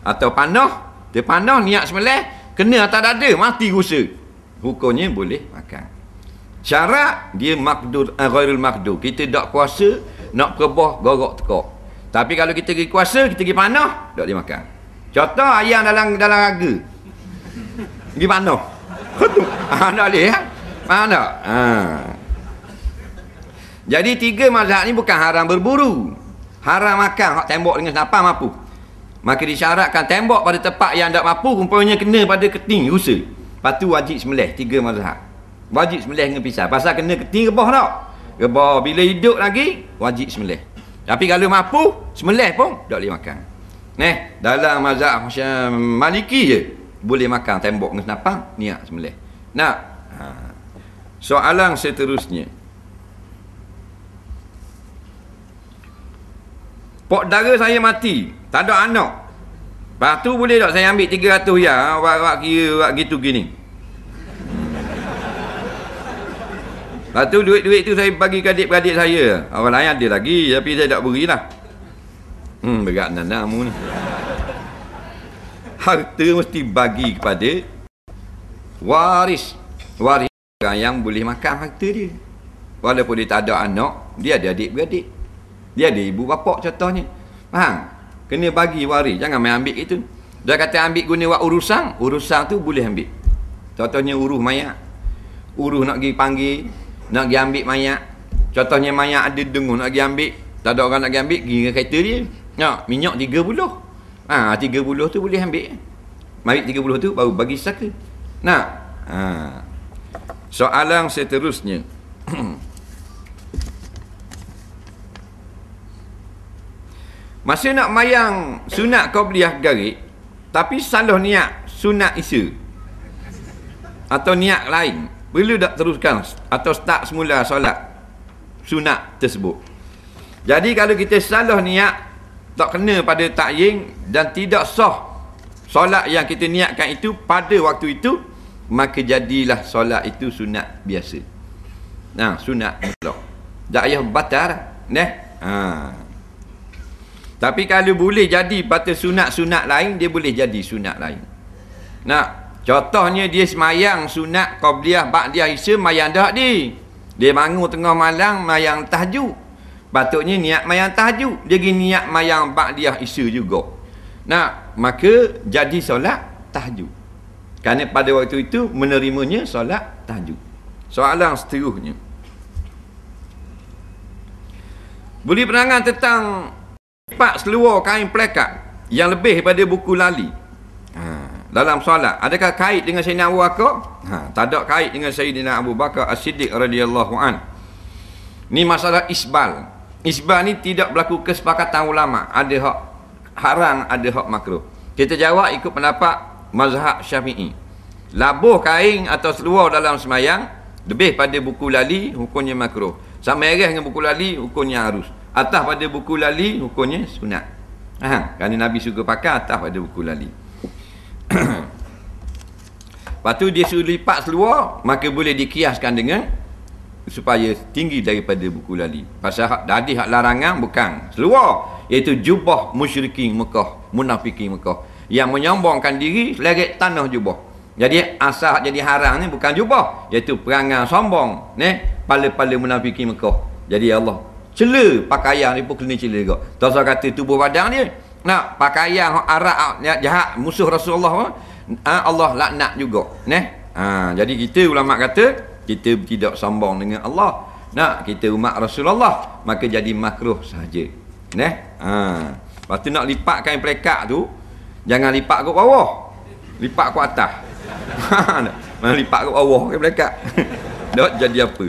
atau panah. Dia panah niat sembelih, kena atas dada, mati rusa. Hukumnya boleh makan. Syarat dia maqdur, ghairul maqdur. Kita tak kuasa nak perebah gorok tekak. Tapi kalau kita pergi kuasa, kita pergi panah, tak boleh makan. Contoh ayam dalam raga. Pergi panah. Tak boleh ya? Faham tak? Jadi tiga mazhab ni bukan haram berburu. Haram makan hak tembak dengan senapang mampu. Maka disyaratkan tembak pada tempat yang tak mampu, umpamanya kena pada keting rusa. Lepas tu wajib sembelih, tiga mazhab. Wajib sembelih dengan pisau. Pasal kena keting rebah tak? Rebah bila hidup lagi, wajib sembelih. Tapi kalau mampu, sembelih pun tak boleh makan. Dalam mazhab Maliki je boleh makan tembak dengan senapang, niat sembelih. Soalan seterusnya. Pok dara saya mati, tak ada anak. Lepas tu boleh tak saya ambil 300 ya, awak kira awak gitu gini. Lepas tu duit-duit tu saya bagi ke adik-beradik saya. Orang lain ada lagi, tapi saya tak berilah. Berat nanamu ni. Harta mesti bagi kepada waris. Waris orang yang boleh makan harta dia. Walaupun dia tak ada anak, dia ada adik-beradik. Dia ada ibu bapa contohnya. Faham? Kena bagi waris. Jangan main ambil itu. Dia kata ambil guna buat urusan. Urusan tu boleh ambil. Contohnya uruh mayat. Uruh nak pergi panggil, nak pergi ambil mayat. Contohnya mayat ada dengung nak pergi ambil. Tak ada orang nak pergi ambil, pergi dengan kereta dia. Minyak 30. 30 tu boleh ambil. Mari 30 tu baru bagi saka. Nak? Soalan seterusnya. Masa nak mayang sunat qabliyah garik, tapi salah niat sunat isya atau niat lain, perlu tak teruskan atau start semula solat sunat tersebut? Jadi kalau kita salah niat, tak kena pada ta'yin dan tidak sah solat yang kita niatkan itu pada waktu itu, maka jadilah solat itu sunat biasa. Sunat mutlak. Tak payah batal dah. Tapi kalau boleh jadi pada sunat-sunat lain, dia boleh jadi sunat lain. Contohnya dia semayang sunat qabliyah ba'diyah isya, mayang dah dia bangun tengah malam mayang tahajud. Patutnya niat mayang tahajud, dia pergi niat mayang ba'diyah isya juga. Maka jadi solat tahajud. Kerana pada waktu itu menerimanya solat tahajud. Soalan seterusnya. Boleh penerangan tentang lipat seluar kain pelekat yang lebih daripada buku lali dalam solat. Adakah kait dengan Sayyidina Abu Bakar? Tak ada kait dengan Sayyidina Abu Bakar As-Siddiq radhiyallahu an. Ni masalah isbal. Isbal ni tidak berlaku kesepakatan ulama. Ada hak haram, ada hak makruh. Kita jawab ikut pendapat mazhab Syafi'i. Labuh kain atau seluar dalam semayang lebih pada buku lali, hukumnya makruh. Sama ereh dengan buku lali, hukumnya harus. Atas pada buku lali, hukumnya sunat. Kerana Nabi suka pakai atas pada buku lali. Lepas tu dia suruh lipat seluar, maka boleh dikiaskan dengan supaya tinggi daripada buku lali. Pasal hak larangan bukan seluar, iaitu jubah musyrikin Mekah, munafikin Mekah, yang menyombongkan diri seleret tanah jubah. Jadi asal jadi haram ni bukan jubah, iaitu perangai sombong, pala-pala munafikin Mekah. Jadi Allah cela pakaian ni pun kena cela juga. Tuan kata tubuh badan dia, pakaian Arab jahat musuh Rasulullah, Allah laknat juga. Jadi kita ulama kata kita tidak sombong dengan Allah. Kita umat Rasulullah, maka jadi makruh sahaja. Lepas tu nak lipat kain pelekat tu, jangan lipat ke bawah, lipat ke atas. Mana lipat ke bawah kain pelekat. Tak jadi apa.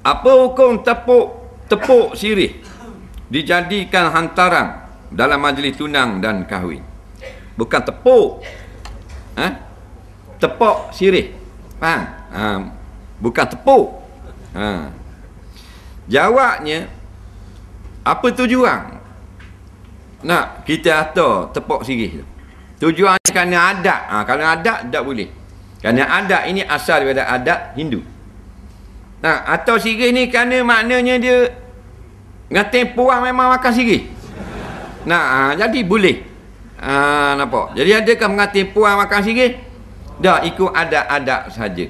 Apa hukum tepuk sirih dijadikan hantaran dalam majlis tunang dan kahwin? Bukan tepuk. Tepuk sirih. Faham? Bukan tepuk. Jawabnya, apa tujuan nak kita atau tepuk sirih tu? Tujuan kerana adat. Kalau adat tak boleh. Kerana adat ini asal daripada adat Hindu. Atau sirih ni kerana maknanya dia ngatain puang memang makan sirih. Jadi boleh. Nampak? Jadi adakah mengatain puang makan sirih? Tak, ikut adat-adat saja.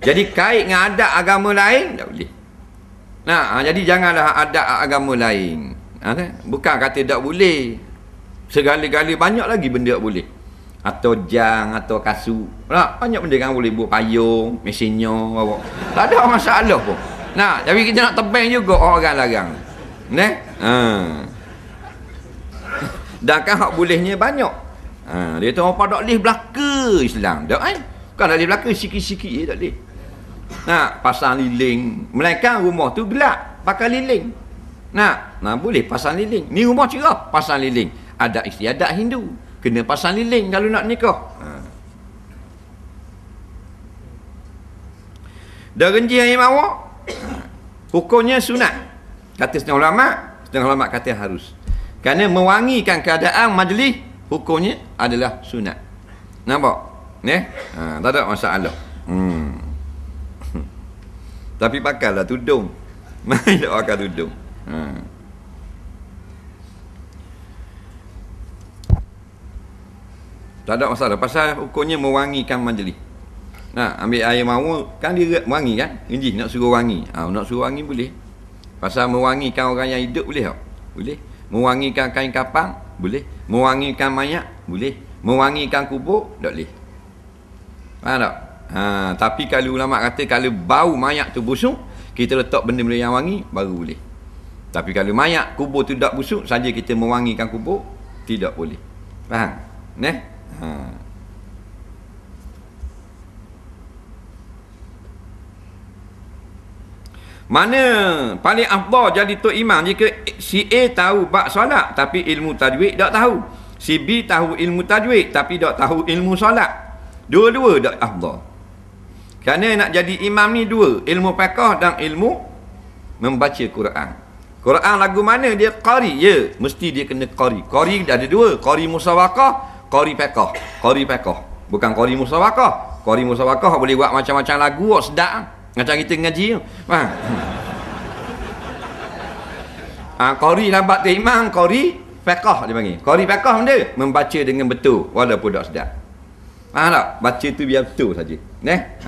Jadi kait dengan adat agama lain tak boleh. Jadi janganlah adat agama lain. Bukan kata tak boleh. Segala-gala banyak lagi benda tak boleh. Atau jang, atau kasut. Banyak benda kan boleh. Buat payung, mesinnya, bawa. Tak ada masalah pun. Tapi kita nak tebang juga orang larang. Dan kan hak bolehnya banyak. Dia tu orang pada boleh belaka Islam. Tak kan? Bukan tak boleh belaka, sikit-sikit je tak boleh. Pasang liling. Melainkan rumah tu gelap, pakai liling. Boleh pasang liling. Ni rumah cerah, pasang liling. Adat istiadat Hindu, kena pasang liling kalau nak nikah. Dah renji air mawar, hukumnya sunat. Kata setengah ulama kata harus. Kerana mewangikan keadaan majlis, hukumnya adalah sunat. Nampak? Tak ada masalah. Tapi pakailah tudung. Mai tak pakai tudung. Tak ada masalah. Pasal hukumnya mewangikan majlis. Ambil air mawar, kan dia wangi kan? Inji nak suruh wangi. Nak suruh wangi boleh. Pasal mewangikan orang yang hidup boleh tak? Boleh. Mewangikan kain kapang boleh. Mewangikan mayat boleh. Mewangikan kubur tak boleh. Faham tak? Tapi kalau ulama kata kalau bau mayat tu busuk, kita letak benda-benda yang wangi, baru boleh. Tapi kalau mayat, kubur tu tak busuk, saja kita mewangikan kubur, tidak boleh. Faham? Mana paling afdal jadi tok imam jika si A tahu bab solat tapi ilmu tajwid tak tahu. Si B tahu ilmu tajwid tapi tak tahu ilmu solat. Dua-dua tak afdal. Kerana nak jadi imam ni dua, ilmu fiqh dan ilmu membaca Quran. Quran lagu mana dia qari, ya, mesti dia kena qari. Qari ada dua, qari musawaqah, qari fiqh. Qari fiqh, bukan qari musawaqah. Qari musawaqah boleh buat macam-macam lagu, sedap. Macam kita ngaji tu. Qari lambat tu imam, qari fiqh dia panggil. Qari fiqh benda membaca dengan betul walaupun tak sedap. Faham tak? Baca tu biar betul saja.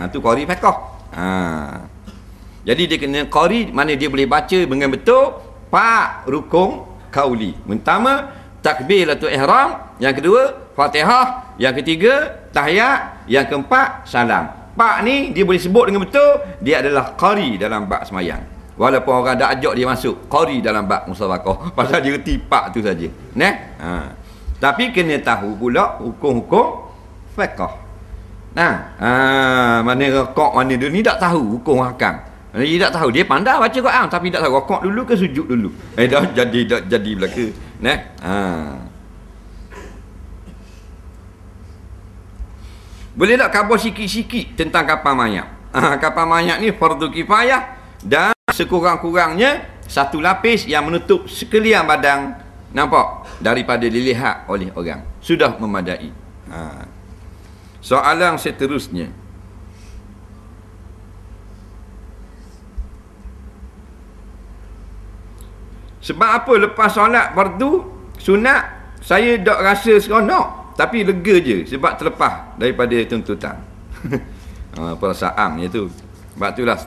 Tu qari fiqh. Jadi dia kena qari, mana dia boleh baca dengan betul 4 rukun qauli. Pertama takbiratul ihram, yang kedua Fatihah, yang ketiga tahiyat, yang keempat salam. Pak ni dia boleh sebut dengan betul, dia adalah qari dalam bab semayang. Walaupun orang dah ajak dia masuk qari dalam bab musawaqah, pasal dia reti pak tu saja. Tapi kena tahu pula hukum-hukum fiqh. Mana rakaat mana dia ni tak tahu hukum hakam. Dia tak tahu, dia pandai baca Quran tapi tak tahu rakaat dulu ke sujud dulu. Dah jadi belaka. Boleh tak khabar sikit-sikit tentang kapal mayat? Kapal mayat ni fardu kifayah dan sekurang-kurangnya satu lapis yang menutup sekalian badan, nampak, daripada dilihat oleh orang. Sudah memadai. Soalan seterusnya. Sebab apa lepas solat fardu sunat saya tak rasa seronok, tapi lega je sebab terlepas daripada tuntutan. Perasaannya tu. Sebab itulah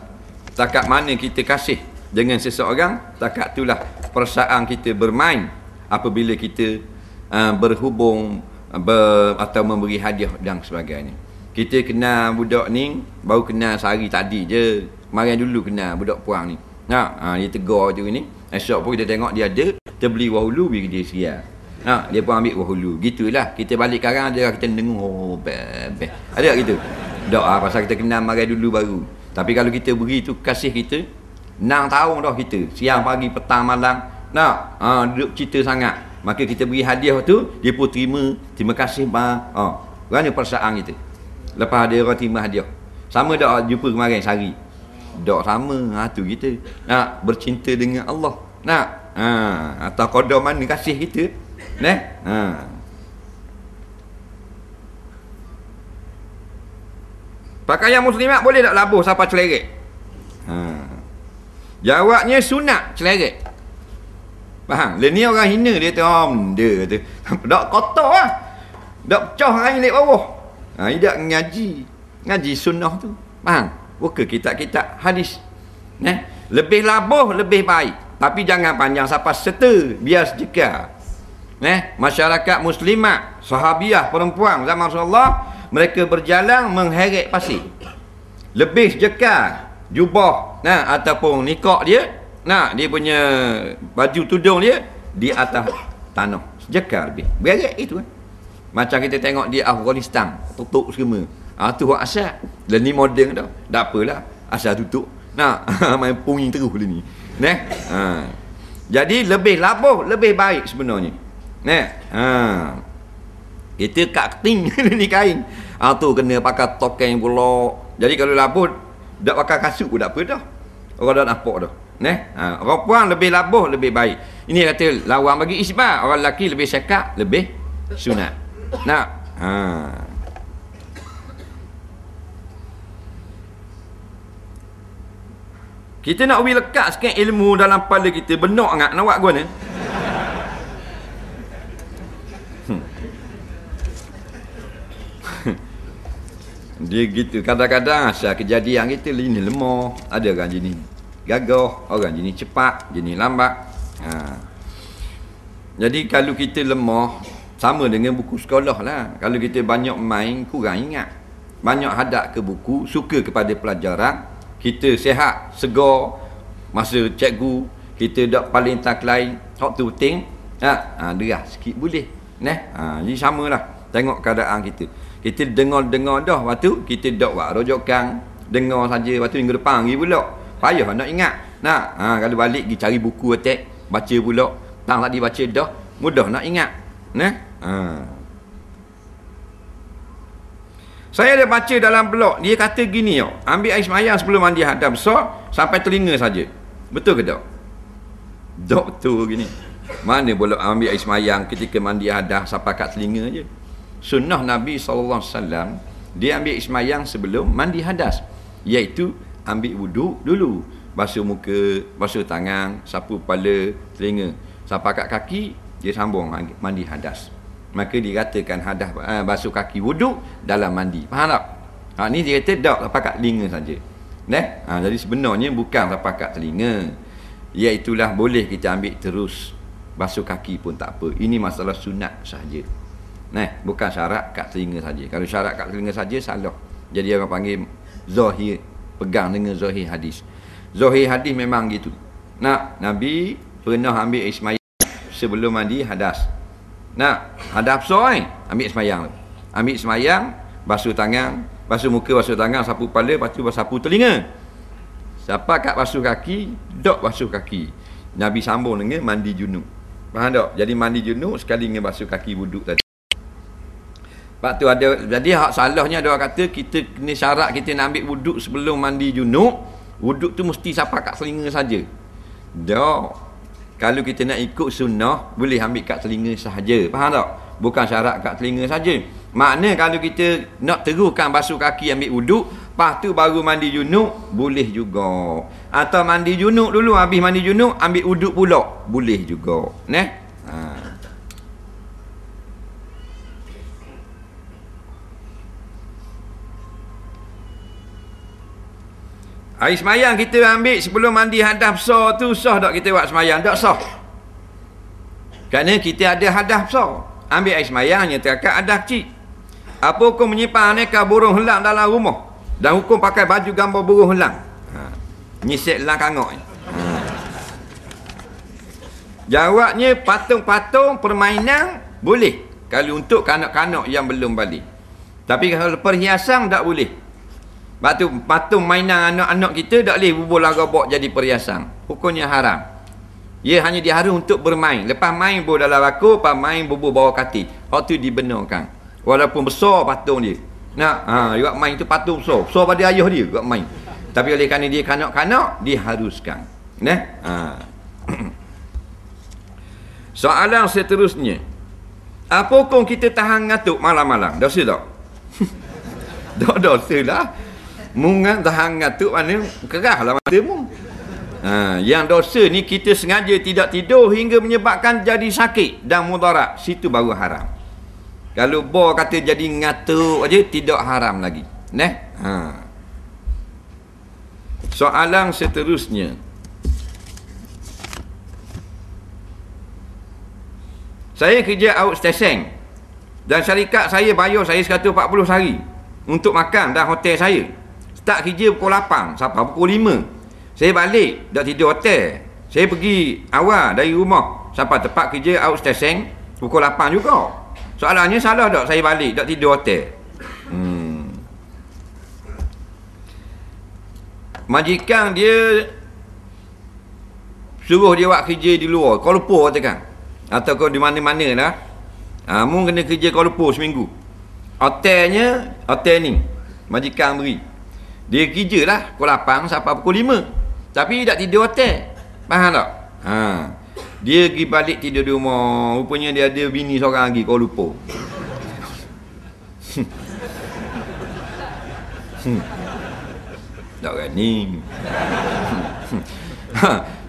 takat mana kita kasih dengan seseorang, takat itulah perasaan kita bermain apabila kita berhubung atau memberi hadiah dan sebagainya. Kita kenal budak ni baru kenal sehari tadi je. Kemarin dulu kenal budak puang ni. Dia tegur je ni. Esok pun kita tengok dia ada, kita beli wahulu bagi dia siap. Dia pun ambil wahulu. Gitulah. Kita balik sekarang dia kita dengar ada tak gitu? Tak pasal kita kenal mari dulu baru. Tapi kalau kita beri tu kasih kita 6 tahun dah kita. Siang pagi petang malam. Duduk cerita sangat. Maka kita beri hadiah tu, dia pun terima kasih bang. Kerana perasaan kita. Lepas dia orang terima hadiah. Sama tak jumpa kemarin sehari? Tak sama. Tu kita. Bercinta dengan Allah. Atau qada mana kasih kita. Pakaian muslimat boleh tak labuh sampai celeret? Jawabnya sunat celeret. Faham? Ni orang hina dia tu. Dia kata tak kotor lah, tak pecah orang lek bawah. Tidak ngaji sunnah tu. Faham? Buka kitab-kitab hadis. Lebih labuh lebih baik, tapi jangan panjang sampai serta, biar sejekar. Masyarakat muslimat sahabiah perempuan zaman Rasulullah, mereka berjalan mengheret pasir. Lebih sejekar jubah ataupun nikah dia, dia punya baju tudung dia di atas tanah, sejekar lebih bereret itu Macam kita tengok di Afghanistan tutup semua. Tu hak asal. Dan ni moden dah. Tak apalah, asal tutup. Main pungi terus dia ni. Jadi lebih labuh lebih baik sebenarnya. Kita kat keting ni kain. Tu kena pakai tokeng pula. Jadi kalau labuh tak pakai kasut pun tak apa dah. Orang dah nampak dah. Orang puan lebih labuh lebih baik. Ini kata lawan bagi isbat. Orang lelaki lebih sekat lebih sunat. Kita nak lekat sikit ilmu dalam kepala kita. Benak sangat nak buat guna. Dia gitu. Kadang-kadang asal kejadian kita ini lemah. Ada orang jenis gagah, orang jenis cepat, jenis lambat. Jadi kalau kita lemah, sama dengan buku sekolah lah. Kalau kita banyak main, kurang ingat. Banyak hadap ke buku, suka kepada pelajaran, kita sihat, segar, masa cikgu, kita dak paling tak lain, hak tu penting. Derah sikit boleh. Jadi samalah. Tengok keadaan kita. Kita dengar-dengar dah, lepas tu kita dak buat rojokan, dengar saja, lepas tu minggu depan pergi pula. Payah nak ingat. Kalau balik pergi cari buku attack, baca pula. Tang tadi baca dah, mudah nak ingat. Saya ada baca dalam blog, dia kata gini, ambil air semayang sebelum mandi hadas besar sampai telinga saja. Betul ke tak? Tak betul gini. Mana boleh ambil air semayang ketika mandi hadas sampai kat telinga je. Sunnah Nabi SAW, dia ambil air semayang sebelum mandi hadas, iaitu ambil wuduk dulu, basuh muka, basuh tangan, sapu kepala, telinga, sampai kat kaki, dia sambung mandi hadas. Maka dikatakan hadas, basuh kaki wuduk dalam mandi. Faham tak? Ni dia kata tak sampai kat telinga saja. Jadi sebenarnya bukan sampai kat telinga. Iaitulah boleh kita ambil terus, basuh kaki pun tak apa. Ini masalah sunat sahaja. Bukan syarat kat telinga saja. Kalau syarat kat telinga saja, salah. Jadi orang panggil zahir, pegang dengan zahir hadis. Zahir hadis memang gitu. Nabi pernah ambil air semayang sebelum mandi hadas. Hadas besar ambil semayang. Ambil semayang, basuh tangan, basuh muka, basuh tangan, sapu kepala, lepas tu sapu telinga. Siapa kat basuh kaki, dok basuh kaki. Nabi sambung dengan mandi junub. Faham tak? Jadi mandi junub sekali dengan basuh kaki wuduk tadi. Lepas tu ada, jadi hak salahnya ada orang kata kita kena syarat kita nak ambil wuduk sebelum mandi junub. Wuduk tu mesti sampai kat telinga saja. Tak. Kalau kita nak ikut sunnah, boleh ambil kat telinga sahaja. Faham tak? Bukan syarat kat telinga saja. Makna kalau kita nak teruskan basuh kaki ambil wuduk, lepas tu baru mandi junub, boleh juga. Atau mandi junub dulu, habis mandi junub ambil wuduk pula, boleh juga. Air semayang kita ambil sebelum mandi hadas besar tu, sah tak kita buat semayang? Tak sah. Kerana kita ada hadas besar. Ambil air semayang hanya terangkat hadas kecil. Apa hukum menyimpan aneka burung helang dalam rumah? Dan hukum pakai baju gambar burung helang? Nyisik helang kangok. Jawabnya, patung-patung permainan boleh. Kalau untuk kanak-kanak yang belum balik. Tapi kalau perhiasan tak boleh. Patung mainan anak-anak kita tak boleh bubuh lagabok jadi perhiasan. Hukumnya haram. Ia hanya diharu untuk bermain. Lepas main bubuh dalam raku, lepas main bubuh bawah katil. Waktu dibenarkan. Walaupun besar patung dia. Dia main tu patung besar. Besar pada ayah dia buat main. Tapi oleh kerana dia kanak-kanak, diharuskan. Soalan seterusnya. Apa hukum kita tahan ngatuk malam-malam? Dosa tak? Tak dosa lah. Mungan tahan ngatuk mana kerah lah mata mu. Yang dosa ni kita sengaja tidak tidur hingga menyebabkan jadi sakit dan mudarat. Situ baru haram. Kalau bor kata jadi ngatuk aja, tidak haram lagi. Soalan seterusnya. Saya kerja outstation dan syarikat saya bayar saya 140 sehari untuk makan dan hotel saya. Start kerja pukul 8 sampai pukul 5. Saya balik dah tidur hotel. Saya pergi awal dari rumah sampai tempat kerja outstation pukul 8 juga. Soalannya salah tak saya balik dah tidur hotel? Majikan dia suruh dia buat kerja di luar, Kuala Lumpur katakan, atau kau di mana-mana lah. Mu kena kerja Kuala Lumpur seminggu. Hotelnya, hotel ni majikan beri. Dia kerja lah pukul 8 sampai pukul 5. Tapi tak tidur hotel. Faham tak? Dia pergi balik tidur di rumah. Rupanya dia ada bini seorang lagi Kuala Lumpur. Tak berani.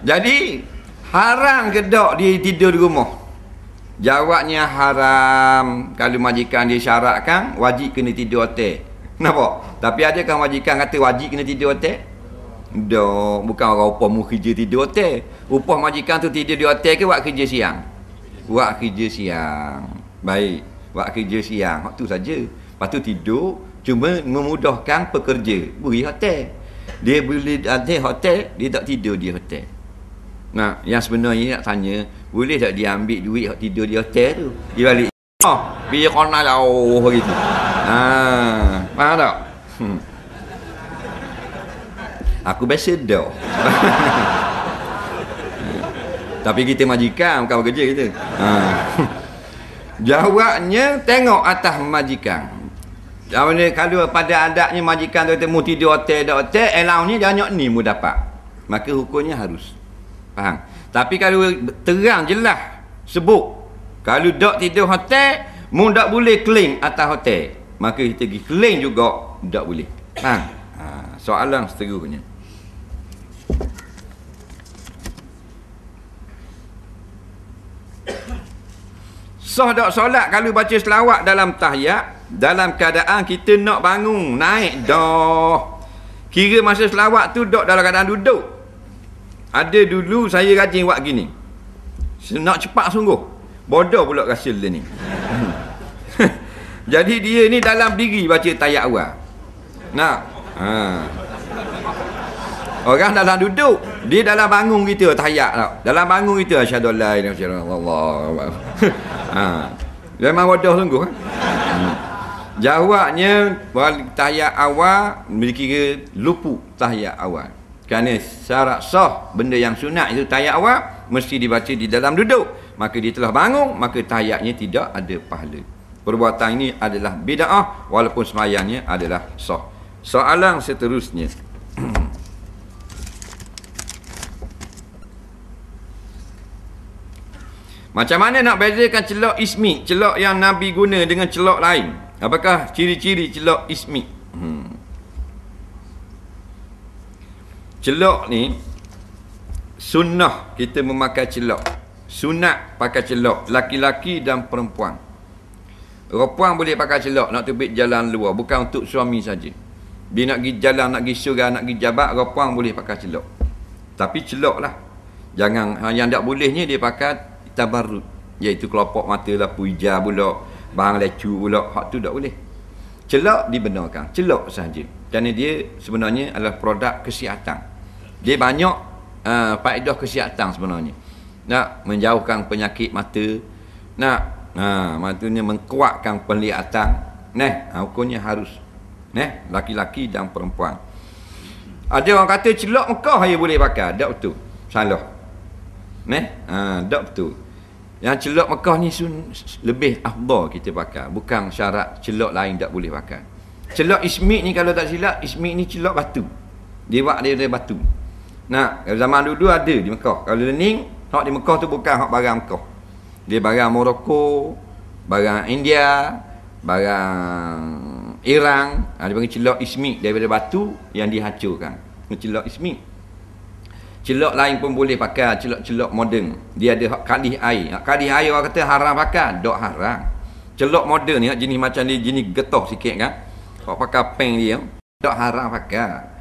Jadi haram ke tak dia tidur di rumah? Jawabnya haram. Kalau majikan dia syaratkan wajib kena tidur hotel. Nampak? Tapi adakah majikan kata wajib kena tidur hotel? Tak. Bukan orang upah mu kerja tidur hotel. Upah majikan tu tidur di hotel ke buat kerja siang? Buat kerja siang. Baik. Buat kerja siang. Waktu saja. Lepas tu tidur. Cuma memudahkan pekerja. Beri hotel. Dia boleh ada hotel, dia tak tidur di hotel. Nah, yang sebenarnya nak tanya, boleh tak dia ambil duit hak tidur di hotel tu? Dia balik. Oh, biar kena jauh gitu. Faham tak? Aku biasa dah. Tapi kita majikan, bukan bekerja kita. Jawabnya tengok atas majikan. Kalau pada adatnya majikan tu temu tidur hotel, dak hotel, allowance banyak ni mu dapat. Maka hukumnya harus. Faham? Tapi kalau terang jelas sebut, kalau dak tidur hotel, mu dak boleh claim atas hotel. Maka kita pergi claim juga dak boleh. Faham? Soalan seterusnya. Sah tak solat kalau baca selawat dalam tahiyat dalam keadaan kita nak bangun naik dah. Kira masa selawat tu dok dalam keadaan duduk. Ada dulu saya rajin buat gini. Nak cepat sungguh. Bodoh pula rasa dia ni. Jadi dia ni dalam diri baca tahiyat awal. Nak. Orang dalam duduk, dia dalam bangun kita tahiyat tau. Dalam bangun kita asyhadu alla ilaha illallah. Memang bodoh sungguh kan? Jawabnya tahiyat awal dikira luput tahiyat awal. Kerana syarat sah benda yang sunat itu tahiyat awal mesti dibaca di dalam duduk. Maka dia telah bangun, maka tahiyatnya tidak ada pahala. Perbuatan ini adalah bid'ah walaupun sembahyangnya adalah sah. Soalan seterusnya. Macam mana nak bezakan celok ismi, celok yang Nabi guna dengan celok lain? Apakah ciri-ciri celok ismi? Celok ni sunnah kita memakai celok. Sunat pakai celok, laki-laki dan perempuan. Perempuan boleh pakai celok nak terbit jalan luar, bukan untuk suami saja. Dia nak pergi jalan, nak pergi surau, nak pergi jabat, perempuan boleh pakai celok. Tapi celok lah. Jangan, yang tak bolehnya dia pakai tabarrud, iaitu kelopak mata lapu hijau pula, barang lecu pula, hak tu tak boleh. Celok dibenarkan, celok sahaja. Kerana dia sebenarnya adalah produk kesihatan. Dia banyak faedah kesihatan sebenarnya. Nak menjauhkan penyakit mata, nak maksudnya mengkuatkan penglihatan. Hukumnya harus laki-laki dan perempuan. Ada orang kata celok Mekah saya boleh pakai, tak betul. Salah. Tak betul. Yang celok Mekah ni lebih afdal kita pakai, bukan syarat celok lain tak boleh pakai. Celok ismik ni kalau tak silap, ismik ni celok batu. Dia buat dia dari batu. Zaman dulu ada di Mekah. Kalau lening, hak di Mekah tu bukan hak barang Mekah. Dia barang Morocco, barang India, barang Iran. Dia panggil celok ismik daripada batu yang dihancurkan. Celok ismik. Celok lain pun boleh pakai, celok-celok moden. Dia ada hak kalih air. Hak kalih air orang kata haram pakai, dok haram. Celok moden ni jenis macam dia jenis getah sikit kan. Hak pakai peng dia, dok haram pakai.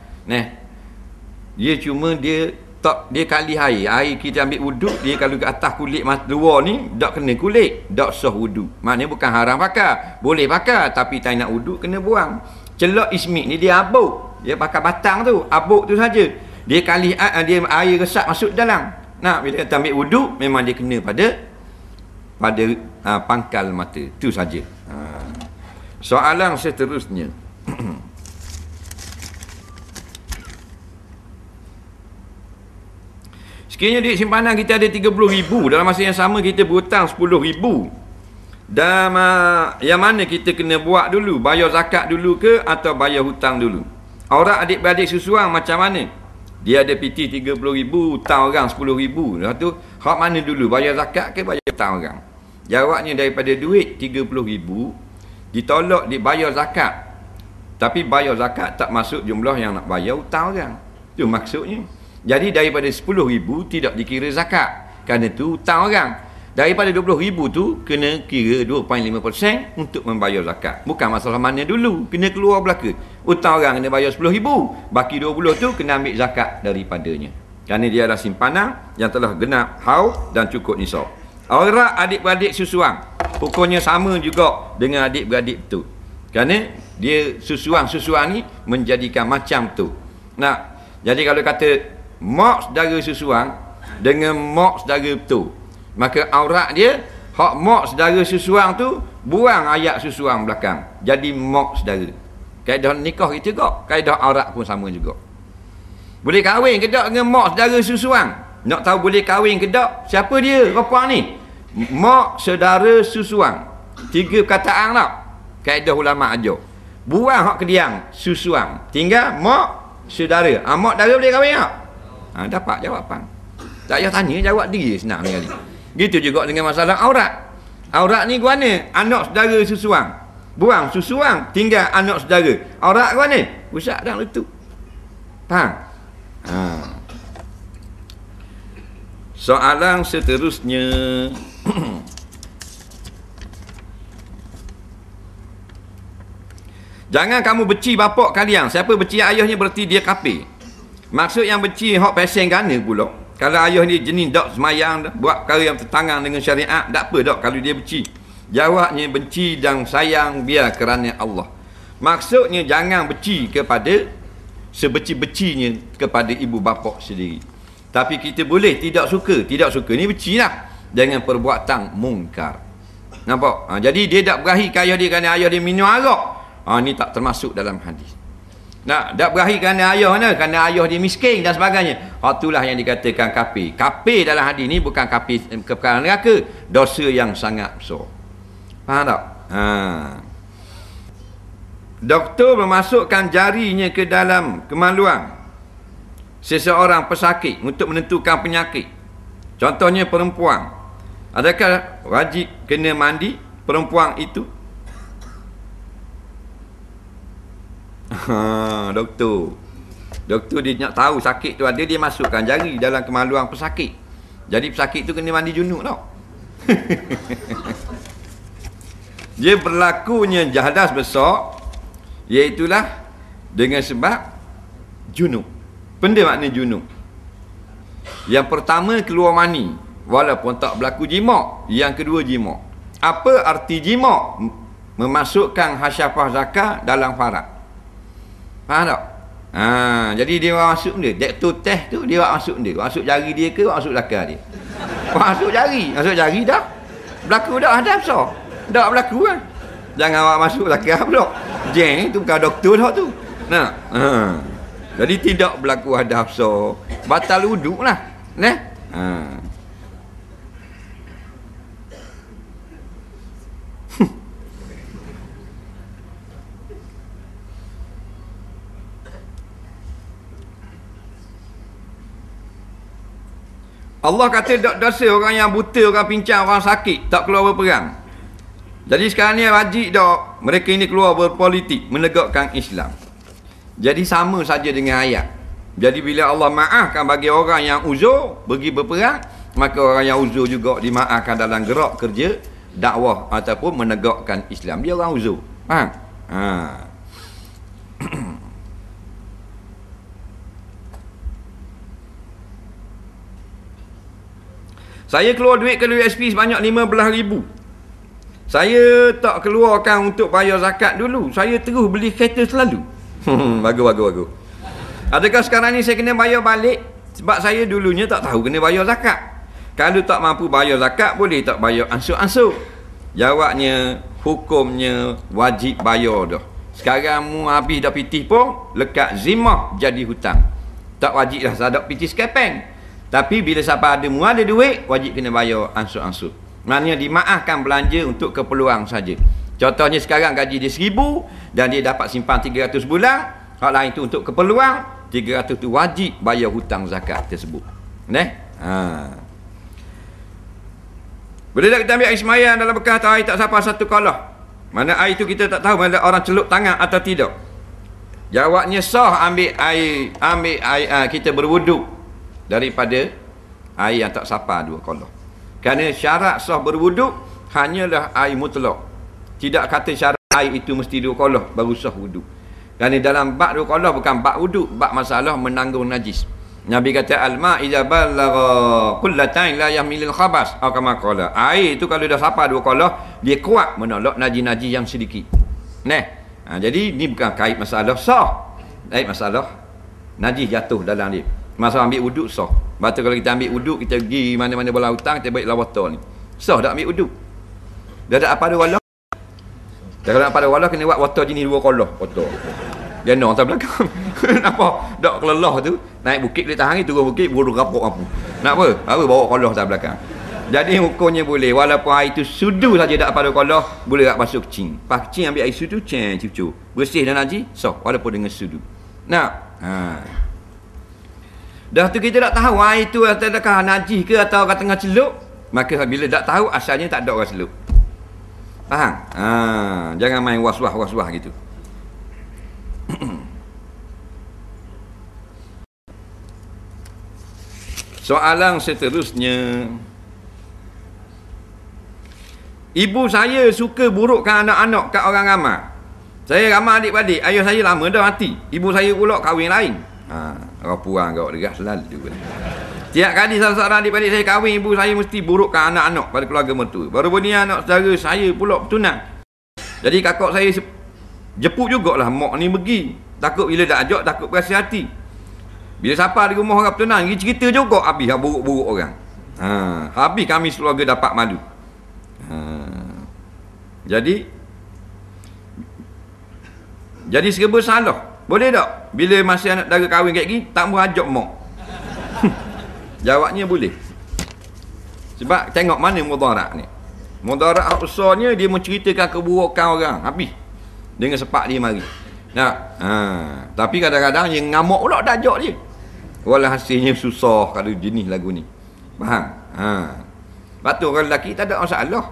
Dia cuma dia kalih air. Air kita ambil wuduk, dia kalau ke atas kulit luar ni dok kena kulit, dok sah wuduk. Maknanya bukan haram pakai. Boleh pakai tapi tak nak wuduk kena buang. Celok ismik ni dia abuk. Dia pakai batang tu, abuk tu saja. Dia kali dia air resap masuk dalam. Bila kita ambil wuduk memang dia kena pada pangkal mata. Itu saja. Soalan seterusnya. Sekiranya duit simpanan kita ada 30,000, dalam masa yang sama kita berhutang 10,000. Dan yang mana kita kena buat dulu? Bayar zakat dulu ke atau bayar hutang dulu? Orang adik-beradik susuang macam mana? Dia ada PT 30,000, hutang orang 10,000. Lepas tu, hak mana dulu? Bayar zakat ke bayar hutang orang? Jawabnya daripada duit 30,000, ditolak dibayar zakat. Tapi bayar zakat tak masuk jumlah yang nak bayar hutang orang. Itu maksudnya. Jadi daripada 10,000 tidak dikira zakat. Kerana itu hutang orang. Daripada 20,000 tu kena kira 2.5% untuk membayar zakat. Bukan masalah mana dulu, kena keluar belaka. Hutang orang kena bayar 10,000, baki 20 tu kena ambil zakat daripadanya. Kerana dia adalah simpanan yang telah genap haul dan cukup nisab. Orang adik-beradik susuang, hukumnya sama juga dengan adik-beradik tu. Kerana dia susuang ni menjadikan macam tu. Nah, jadi kalau kata mak saudara susuang dengan mak saudara betul, maka aurat dia hak mak saudara susuang tu buang ayat susuang belakang, jadi mak saudara. Kaedah nikah kita juga, kaedah aurat pun sama juga. Boleh kahwin ke tak dengan mak saudara susuang? Nak tahu boleh kahwin ke tak? Siapa dia? Apa ni? Mak saudara susuang. 3 perkataan tak? Kaedah ulama ajar. Buang hak kediang susuang. Tinggal mak saudara. Mak saudara boleh kahwin tak? Dapat jawapan. Tak payah tanya, jawab dia senang sekali. Gitu juga dengan masalah aurat. Aurat ni gua mana? Anak saudara susuang. Buang susuang, tinggal anak saudara. Aurat gua mana? Pusat dalam lutut. Faham? Soalan seterusnya. Jangan kamu benci bapak kalian. Siapa benci ayahnya berarti dia kafir. Maksud yang benci hak pasien gana pula. Kalau ayah ni jenis dak semayang dah, buat perkara yang tertangang dengan syariat, tak apa dak kalau dia benci. Jawabnya benci dan sayang biar kerana Allah. Maksudnya jangan benci kepada sebeci-becinya kepada ibu bapa sendiri. Tapi kita boleh tidak suka. Tidak suka ni bencilah dengan perbuatan mungkar. Nampak? Jadi dia tak berahi ke ayah dia kerana ayah dia minum arak. Ni tak termasuk dalam hadis. Tak berahi kerana ayah ni, kerana ayah dia miskin dan sebagainya. Itulah yang dikatakan kafir. Kafir dalam hadis ni bukan kafir kekal neraka, dosa yang sangat besar. Faham tak? Doktor memasukkan jarinya ke dalam kemaluan seseorang pesakit untuk menentukan penyakit. Contohnya perempuan. Adakah wajib kena mandi perempuan itu? Doktor dia nak tahu sakit tu ada, dia masukkan jari dalam kemaluan pesakit. Jadi pesakit tu kena mandi junub tau. Dia berlakunya hadas besar, iaitulah dengan sebab junub. Benda makna junub. Yang pertama keluar mani walaupun tak berlaku jima'. Yang kedua jima'. Apa arti jima'? Memasukkan hasyafah zakat dalam farad. Faham tak? Jadi dia masuk dia. Doktor test tu dia masuk dia. Masuk jari dia ke masuk zakat dia? Masuk jari. Masuk jari dah. Berlaku dah hadas besar. Tak berlaku kan? Jangan awak masuk zakat pula. Jeng tu bukan doktor dah tu. Jadi tidak berlaku hadas besar. Batal wuduk lah. Allah kata tak dosa orang yang buta, orang pincang, orang sakit tak keluar berperang. Jadi sekarang ni wajib dah mereka ini keluar berpolitik menegakkan Islam. Jadi sama saja dengan ayat. Jadi bila Allah maafkan bagi orang yang uzur pergi berperang, maka orang yang uzur juga dimaafkan dalam gerak kerja dakwah ataupun menegakkan Islam. Dia orang uzur. Faham? Saya keluar duit ke USP sebanyak 15,000. Saya tak keluarkan untuk bayar zakat dulu. Saya terus beli kereta selalu. Bagus. Adakah sekarang ni saya kena bayar balik? Sebab saya dulunya tak tahu kena bayar zakat. Kalau tak mampu bayar zakat, boleh tak bayar ansur-ansur? Jawabnya, hukumnya wajib bayar dah. Sekarang mu habis dah pitih pun, lekat zimah jadi hutang. Tak wajib dah sadak pitih sekepeng. Tapi bila siapa ada mu ada duit, wajib kena bayar ansur-ansur. Maknanya dimaafkan belanja untuk keperluan saja. Contohnya sekarang gaji dia 1,000 dan dia dapat simpan 300 bulan. Hak lain tu untuk keperluan, 300 tu wajib bayar hutang zakat tersebut. Boleh tak kita ambil air semayang dalam bekas atau air tak sampai satu kalah? Mana air tu kita tak tahu mana orang celup tangan atau tidak. Jawabnya sah ambil air kita berwuduk daripada air yang tak sapa 2 kalah. Kerana syarat sah berwuduk hanyalah air mutlak. Tidak kata syarat air itu mesti 2 kalah baru sah wuduk. Kerana dalam bab 2 kalah bukan bab wuduk, bab masalah menanggung najis. Nabi kata al-ma' idza balagha qullatan la yahmilul khabas atau kama qala. Air itu kalau dah sapa 2 kalah, dia kuat menolak najis-najis yang sedikit. Jadi ni bukan kait masalah sah. Kait masalah najis jatuh dalam dia. Masa ambil wuduk sah. Lepas tu kalau kita ambil wuduk, kita pergi mana-mana bola hutang, kita baik lawata ni. Sah tak ambil wuduk? Dia tak apa ada wala. Kalau nak pada wala kena buat water jenis 2 kolah water. Dia nak atas belakang. Nampak? Dak kelelah tu, naik bukit dia tahan, turun bukit burung rapok apa. Nak apa? Apa bawa kolah atas belakang. Jadi hukumnya boleh walaupun air tu sudu saja dak pada kolah, boleh tak basuh kecing. Pas kecing ambil air sudu, cucu. Bersih dan najis, sah walaupun dengan sudu. Nak? Dah tu kita tak tahu air tu adakah najis ke atau kat tengah celup, maka bila tak tahu asalnya tak ada orang celup. Faham? Jangan main was-was gitu. Soalan seterusnya. Ibu saya suka burukkan anak-anak kat orang ramai. Saya ramai adik-adik, ayah saya lama dah mati. Ibu saya pula kahwin lain. Orang puang kau dekat selalu. Tiap kali salah seorang adik-adik saya kahwin, ibu saya mesti burukkan anak-anak pada keluarga mertua. Baru ni anak saudara saya pula bertunang. Jadi kakak saya jeput jugalah mak ni pergi. Takut bila dah ajak, takut berasa hati. Bila siapa di rumah orang bertunang, dia cerita juga habis buruk-buruk orang. Habis kami sekeluarga dapat malu. Jadi serba salah. Boleh tak? Bila masa anak dara kahwin kat gini, tak mau ajak mak. Jawabnya boleh. Sebab tengok mana mudarat ni. Mudarat besarnya dia menceritakan keburukan orang. Habis. Dengan sepak dia mari. Tapi kadang-kadang yang ngamuk pula dah ajak dia. Walau hasilnya susah kalau jenis lagu ni. Faham? Lepas tu orang lelaki tak ada masalah.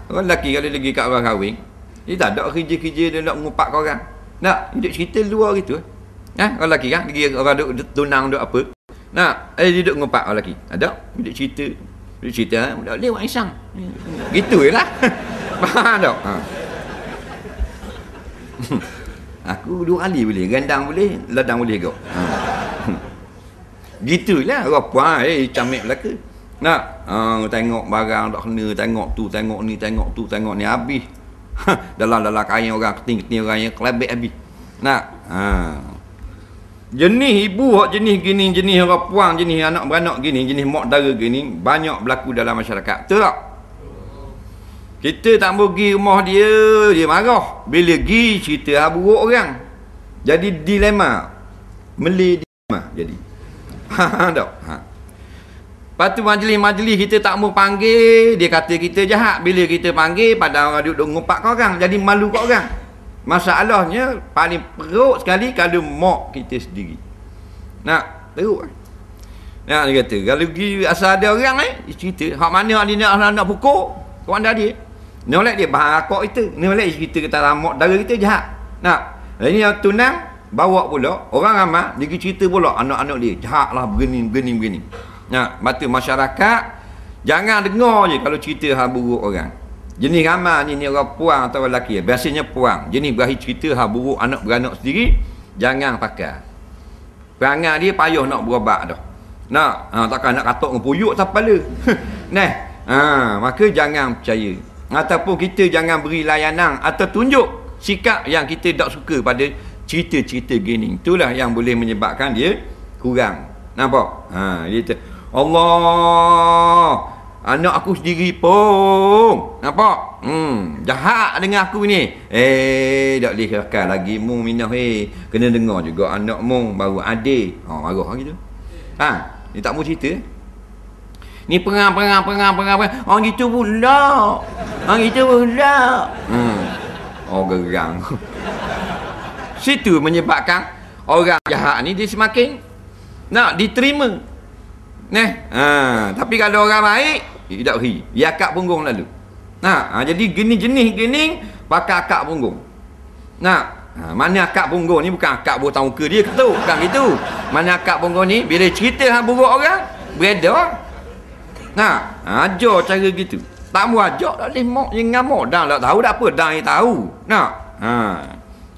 Orang lelaki kalau lagi kat orang kahwin, dia tak ada kerja-kerja dia nak mengupak kau orang. Nak hidup cerita luar gitu. Orang lelaki kan, lagi orang duk tunang duk apa. Dia duduk ngumpat orang lelaki. Ada duduk cerita, dak lewat isang. Gitu jelah. Faham tak? Aku 2 kali boleh, gandang boleh, ladang boleh kau. Gitulah orang puan camik belaka. Tengok barang tak kena, tengok tu, tengok ni, tengok tu, tengok ni habis. Dalam kain orang keting-keting orang yang kelabik habis. Jenis ibu jenis gini, jenis orang puang, jenis anak beranak gini, jenis mak dara gini banyak berlaku dalam masyarakat. Betul tak? Kita tak mau pergi rumah dia marah. Bila pergi cerita buruk orang. Jadi dilema. Dilema jadi. Tak? Lepas tu majlis-majlis kita tak mau panggil, dia kata kita jahat. Bila kita panggil, pada orang duduk ngumpat kat orang, jadi malu kat orang. Masalahnya paling peruk sekali kalau mak kita sendiri. Teruk. Dia kata kalau pergi asal ada orang dia cerita, hak mana dia nak pukul, kawan dah dia. Nolak dia bahakok itu. Nolak dia cerita kata mak dara kita jahat. Ini yang tunang bawa pula orang ramai dia cerita pula anak-anak dia jahatlah begini. Mata masyarakat jangan dengar je kalau cerita hal buruk orang. Jenis ramai ni orang puang atau lelaki. Biasanya puang. Jenis berakhir cerita hal buruk anak beranak sendiri, jangan pakai. Perangai dia payah nak berobat dah. Takkan nak katok dengan puyuk tak kepala. Maka jangan percaya. Ataupun kita jangan beri layanan atau tunjuk sikap yang kita tak suka pada cerita-cerita gini. Itulah yang boleh menyebabkan dia kurang. Nampak? Dia Allah, anak aku sendiri pun. Nampak? Jahat dengan aku ni. Tak boleh kakak lagi mung minah kena dengar juga anak mung baru adik. Marah gitu. Dia tak mau cerita. Ni perang. Orang gitu pula. Gerang. Situ menyebabkan orang jahat ni dia semakin nak diterima. Tapi kalau orang baik, dia tak beri. Dia akak punggung lalu. Jadi jenis gini pakai akak punggung. Mana akak punggung ni bukan akak buat muka dia ketuk. Bukan gitu. Mana akak punggung ni bila cerita hang buruk orang, beredar. Ajar cara gitu. Tak mau ajak tak boleh mak yang ngamuk. Dah tak tahu dah apa. Dah yang tahu.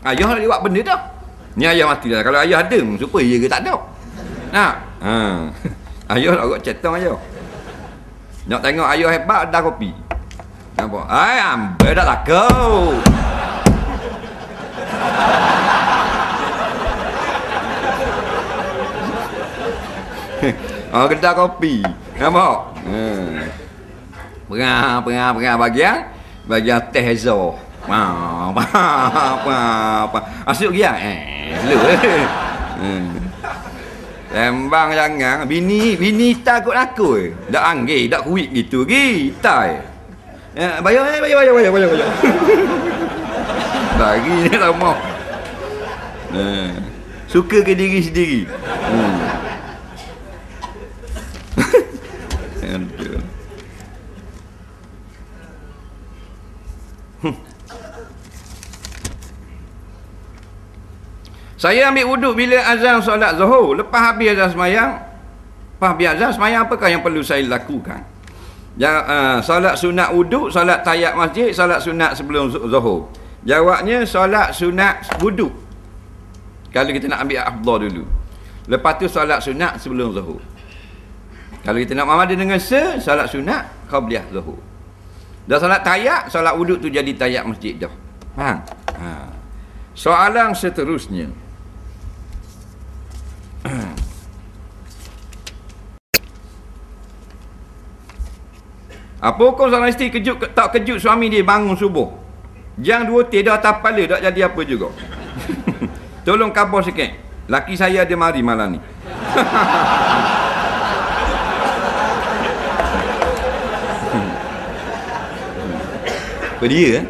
Ayah nak buat benda dah. Ni ayah mati dah. Kalau ayah ada, supaya dia ke tak ada. Ayah nak buat cetong ayah. Nak tengok ayah hebat, dah kopi. Nampak? Ambil dah takut. Kedai kopi. Nampak? Perang bagian teh Hazor. Asyik dia. Slow. Sembang jangan. Bini takut aku. Dak anggih, dak kuit gitu. Tai. Bayar. Lagi ni lama. Suka ke diri sendiri. Saya ambil wuduk bila azan solat Zuhur. Lepas habis azan semayang, apakah yang perlu saya lakukan? Solat sunat wuduk, solat tahiyyat masjid, solat sunat sebelum Zuhur. Jawabnya solat sunat wuduk. Kalau kita nak ambil afdal dulu. Lepas tu solat sunat sebelum Zuhur. Kalau kita nak mamadin dengan solat sunat qabliyah Zuhur. Dah solat tahiyyat, solat wuduk tu jadi tahiyyat masjid dah. Faham? Soalan seterusnya. Apa hukum seorang isteri tak kejut suami dia bangun subuh? Jang 2 teh dah atas kepala, tak jadi apa juga. Tolong khabar sikit. Laki saya ada mari malam ni. Apa dia?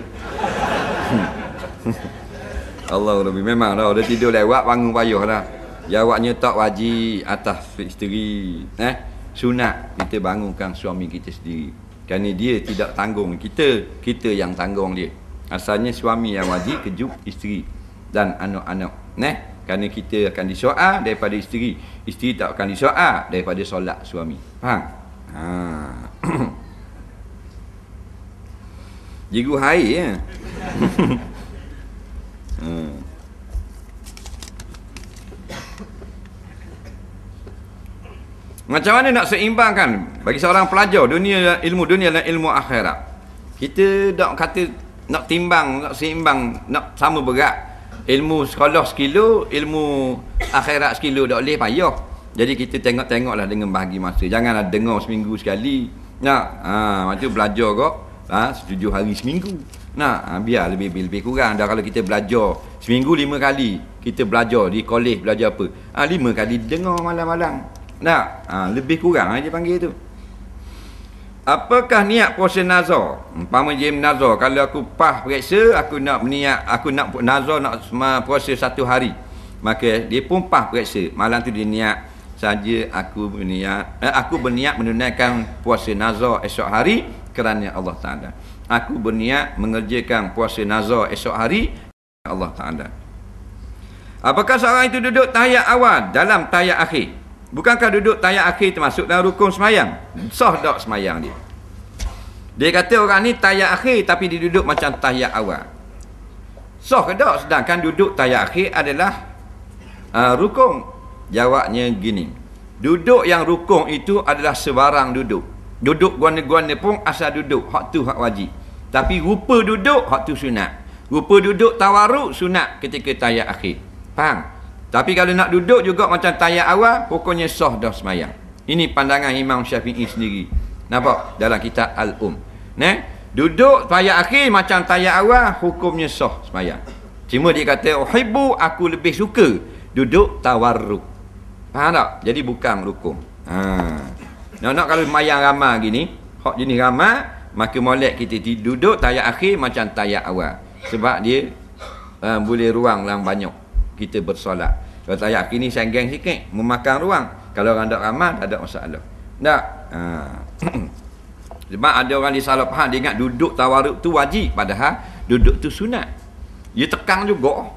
Allah Rabbi, memang dah tidur lewat, bangun payah dah. Jawabnya tak wajib atas isteri. Sunat kita bangunkan suami kita sendiri. Kerana dia tidak tanggung kita yang tanggung dia. Asalnya suami yang wajib kejut isteri dan anak-anak. Kerana kita akan disoal daripada isteri. Isteri tak akan disoal daripada solat suami. Faham? Jigu hai ya. Macam mana nak seimbangkan bagi seorang pelajar ilmu dunia dan ilmu akhirat? Kita tak kata nak timbang, nak seimbang, nak sama berat. Ilmu sekolah sekilo, ilmu akhirat sekilo, tak boleh payah. Jadi kita tengok-tengoklah dengan bahagi masa. Janganlah dengar seminggu sekali. Macam belajar kok 7 hari seminggu. Biar lebih kurang. Dah kalau kita belajar seminggu 5 kali, kita belajar di kolej belajar apa? 5 kali dengar malam-malam. Lebih kurang aja panggil tu. Apakah niat puasa nazar? Umpama je nazar, kalau aku periksa aku nak nazar nak puasa 1 hari. Maka dia pun periksa. Malam tu dia niat saja aku berniat menunaikan puasa nazar esok hari kerana Allah Taala. Aku berniat mengerjakan puasa nazar esok hari kerana Allah Taala. Apakah seorang itu duduk tahiyyat awal dalam tahiyyat akhir? Bukankah duduk tahiyyat akhir termasuk dalam rukun semayang? Sah tak semayang dia? Dia kata orang ni tahiyyat akhir tapi dia duduk macam tahiyyat awal. Sah ke tak? Sedangkan duduk tahiyyat akhir adalah rukun. Jawabnya gini. Duduk yang rukun itu adalah sebarang duduk. Duduk guana-guana pun asal duduk. Hak tu hak wajib. Tapi rupa duduk hak tu sunat. Rupa duduk tawarruk sunat ketika tahiyyat akhir. Faham? Tapi kalau nak duduk juga macam tahiyyat awal, pokoknya sah dah semayang. Ini pandangan Imam Syafi'i sendiri. Nampak? Dalam kitab Al-Um. Duduk tahiyyat akhir macam tahiyyat awal, hukumnya sah semayang. Cuma dia kata, uhibbu, aku lebih suka duduk tawarruk. Faham tak? Jadi bukan rukun. Nak kalau semayang ramai gini, hak jenis ramai, maka molek kita duduk tahiyyat akhir macam tahiyyat awal. Sebab dia boleh ruang dalam banyak kita bersolat. Kalau tahiyyat akhir ni sanggeng sikit, memakan ruang. Kalau orang tak ramai, tak ada masalah. Tak? Sebab ada orang di salah faham, dia ingat duduk tawarruk tu wajib, padahal duduk tu sunat. Dia tekan juga.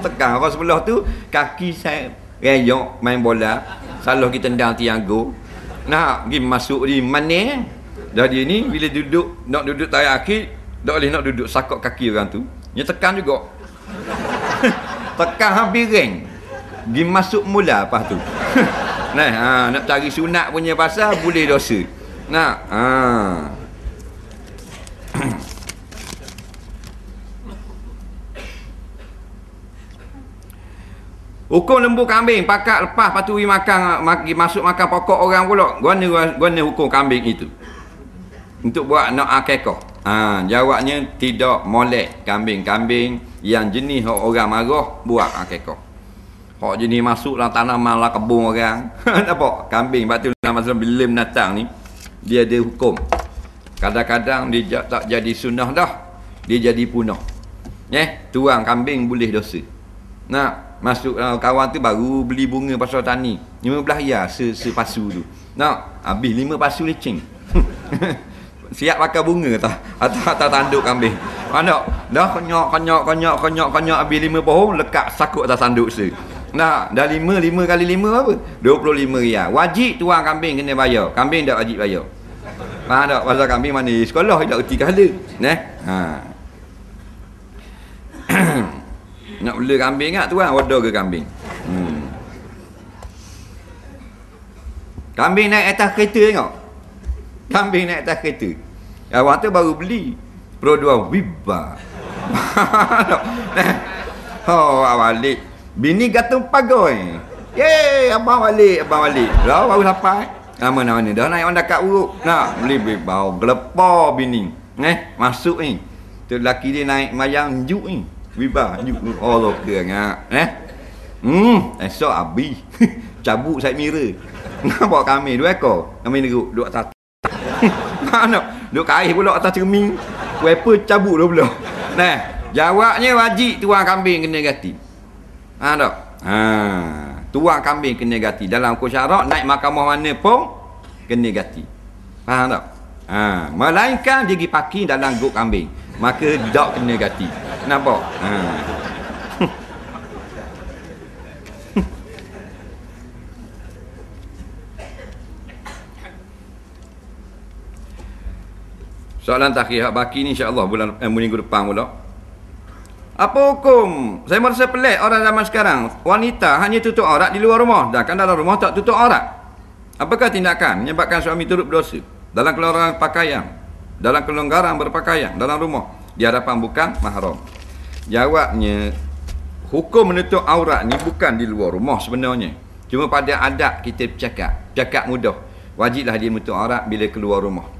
Tekan. Orang sebelah tu, kaki saya reyok main bola. Salah kita tendang tianggo. Nak pergi masuk di mana? Dah dia ni, bila duduk, nak duduk tahiyyat akhir, tak boleh nak duduk sakok kaki orang tu. Dia tekan juga. Tekan habis ring. Pergi masuk mula lepas tu. Nak cari sunat punya pasal boleh dosa. Hukum lembu kambing, pakat lepas lepas tu pergi makan, masuk makan pokok orang pula. Guna hukum kambing itu. Untuk buat nak akikah. Jawabnya tidak molek kambing-kambing yang jenis orang marah buat akikah. Hak jenis masuk dalam tanaman lah kebun orang. Nampak? Kambing. Lepas tu masa bila menatang ni, dia ada hukum. Kadang-kadang dia tak jadi sunnah dah. Dia jadi punah. Tuang kambing boleh dosa. Nak masuk kawan tu baru beli bunga pasal tani. 15 ya sepasu tu. Nak habis 5 pasu lecing. Siap pakai bunga tak? Atau tanduk kambing. Mana? Dah konyok habis 5 pohon lekat sakut atas tanduk se. Nah, dah 5 kali 5 apa? 25 riyal. Wajib tuang kambing kena bayar. Kambing tak wajib bayar. Faham tak? Pasal kambing mana sekolah tak reti kala. Nak bela kambing tak tuang order ke kambing. Kambing naik atas kereta tengok. Kambing naik atas kereta. Awak tu baru beli. Pro 2 wiba. Balik. Bini gantung pagoy. Abang balik. Lah baru sampai. Mana-mana dah naik orang dekat urut. Nak beli bau gelepar bini. Masuk ni. Tu lelaki dia naik mayang juk ni. Wiba juk. Allah ke ngak. Esok habis. Cabut side mirror. Nak bawa kami 2 ekor. Kami duduk atas. Mana? Duduk air pula atas cermin. Wiper cabut dah pula. Jawabnya wajib tuang kambing kena ganti. Tak? Tuang kambing kena ganti. Dalam hukum syarak naik mahkamah mana pun kena ganti. Faham tak? Melainkan dia pergi parking dalam gok kambing. Maka tak kena ganti. Nampak? Soalan takhir hak baki ni insya-Allah minggu depan pula. Apa hukum? Saya merasa pelik orang zaman sekarang. Wanita hanya tutup aurat di luar rumah, sedangkan dalam rumah tak tutup aurat. Apakah tindakan menyebabkan suami turut berdosa dalam kelonggaran pakaian, dalam kelonggaran berpakaian dalam rumah di hadapan bukan mahram? Jawabnya, hukum menutup aurat ni bukan di luar rumah sebenarnya. Cuma pada adab kita bercakap mudah. Wajiblah dia menutup aurat bila keluar rumah.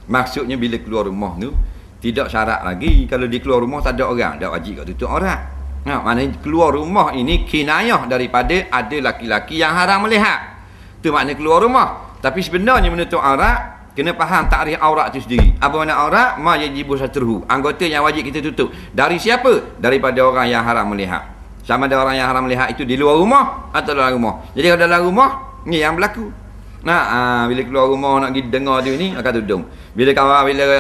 Maksudnya bila keluar rumah tu tidak syarat lagi. Kalau dia keluar rumah tak ada orang, tak wajib kat tutup aurat. Maknanya keluar rumah ini kinayah daripada ada laki-laki yang haram melihat. Itu maknanya keluar rumah. Tapi sebenarnya menutup aurat kena faham takrif aurat itu sendiri. Apa makna aurat? Ma yajibu satruhu. Anggota yang wajib kita tutup. Dari siapa? Daripada orang yang haram melihat. Sama ada orang yang haram melihat itu di luar rumah atau dalam rumah. Jadi kalau dalam rumah ni yang berlaku. Bila keluar rumah nak pergi dengar tu ni akan tudung. Bila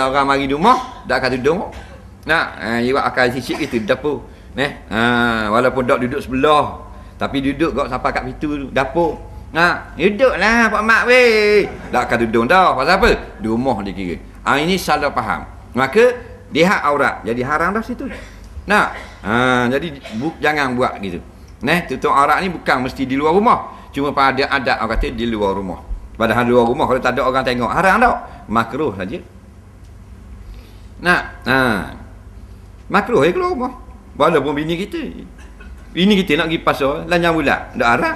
orang mari rumah tak akan tudung. Iwak akan sisik gitu dapur. Walaupun tak duduk sebelah, tapi duduk kau sampai kat pintu dapur. Duduklah Pak Mak weh. Tak akan tudung dah. Pasal apa? Di rumah dia kira. Ini salah faham. Maka dia hak aurat. Jadi haram dah situ. Jadi jangan buat gitu. Tutup aurat ni bukan mesti di luar rumah. Cuma pada adat orang kata di luar rumah. Padahal luar rumah kalau tak ada orang tengok haram tak? Makruh saja. Makruh keluar rumah. Walaupun bini kita nak pergi pasar lanjang bulat, tak haram.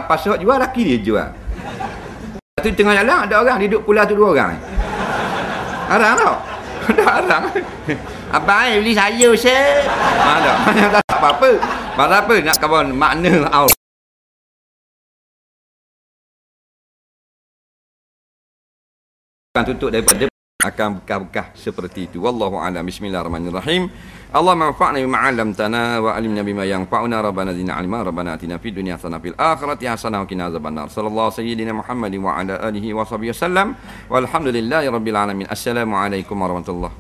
Pasar jual, laki dia jual. Lepas tu tengah jalan ada orang duduk pula tu 2 orang. Haram tak? Tak haram. Abang beli saya Ustaz. Tak apa-apa. Pasal apa nak kawan makna aurat. Akan tutup daripada akan bekah-bekah seperti itu. Wallahu a'lam. Bismillahirrahmanirrahim. Allahumma anfa'na bima 'allamtana wa 'allimna bima yanfa'una. Rabbana zidna 'ilma. Rabbana atina fid dunya hasanah fil akhirati hasanah wa qina azabannar. Sallallahu sayyidina Muhammadin wa ala alihi wa sahbihi wasallam. Walhamdulillahirabbil alamin. Assalamualaikum warahmatullahi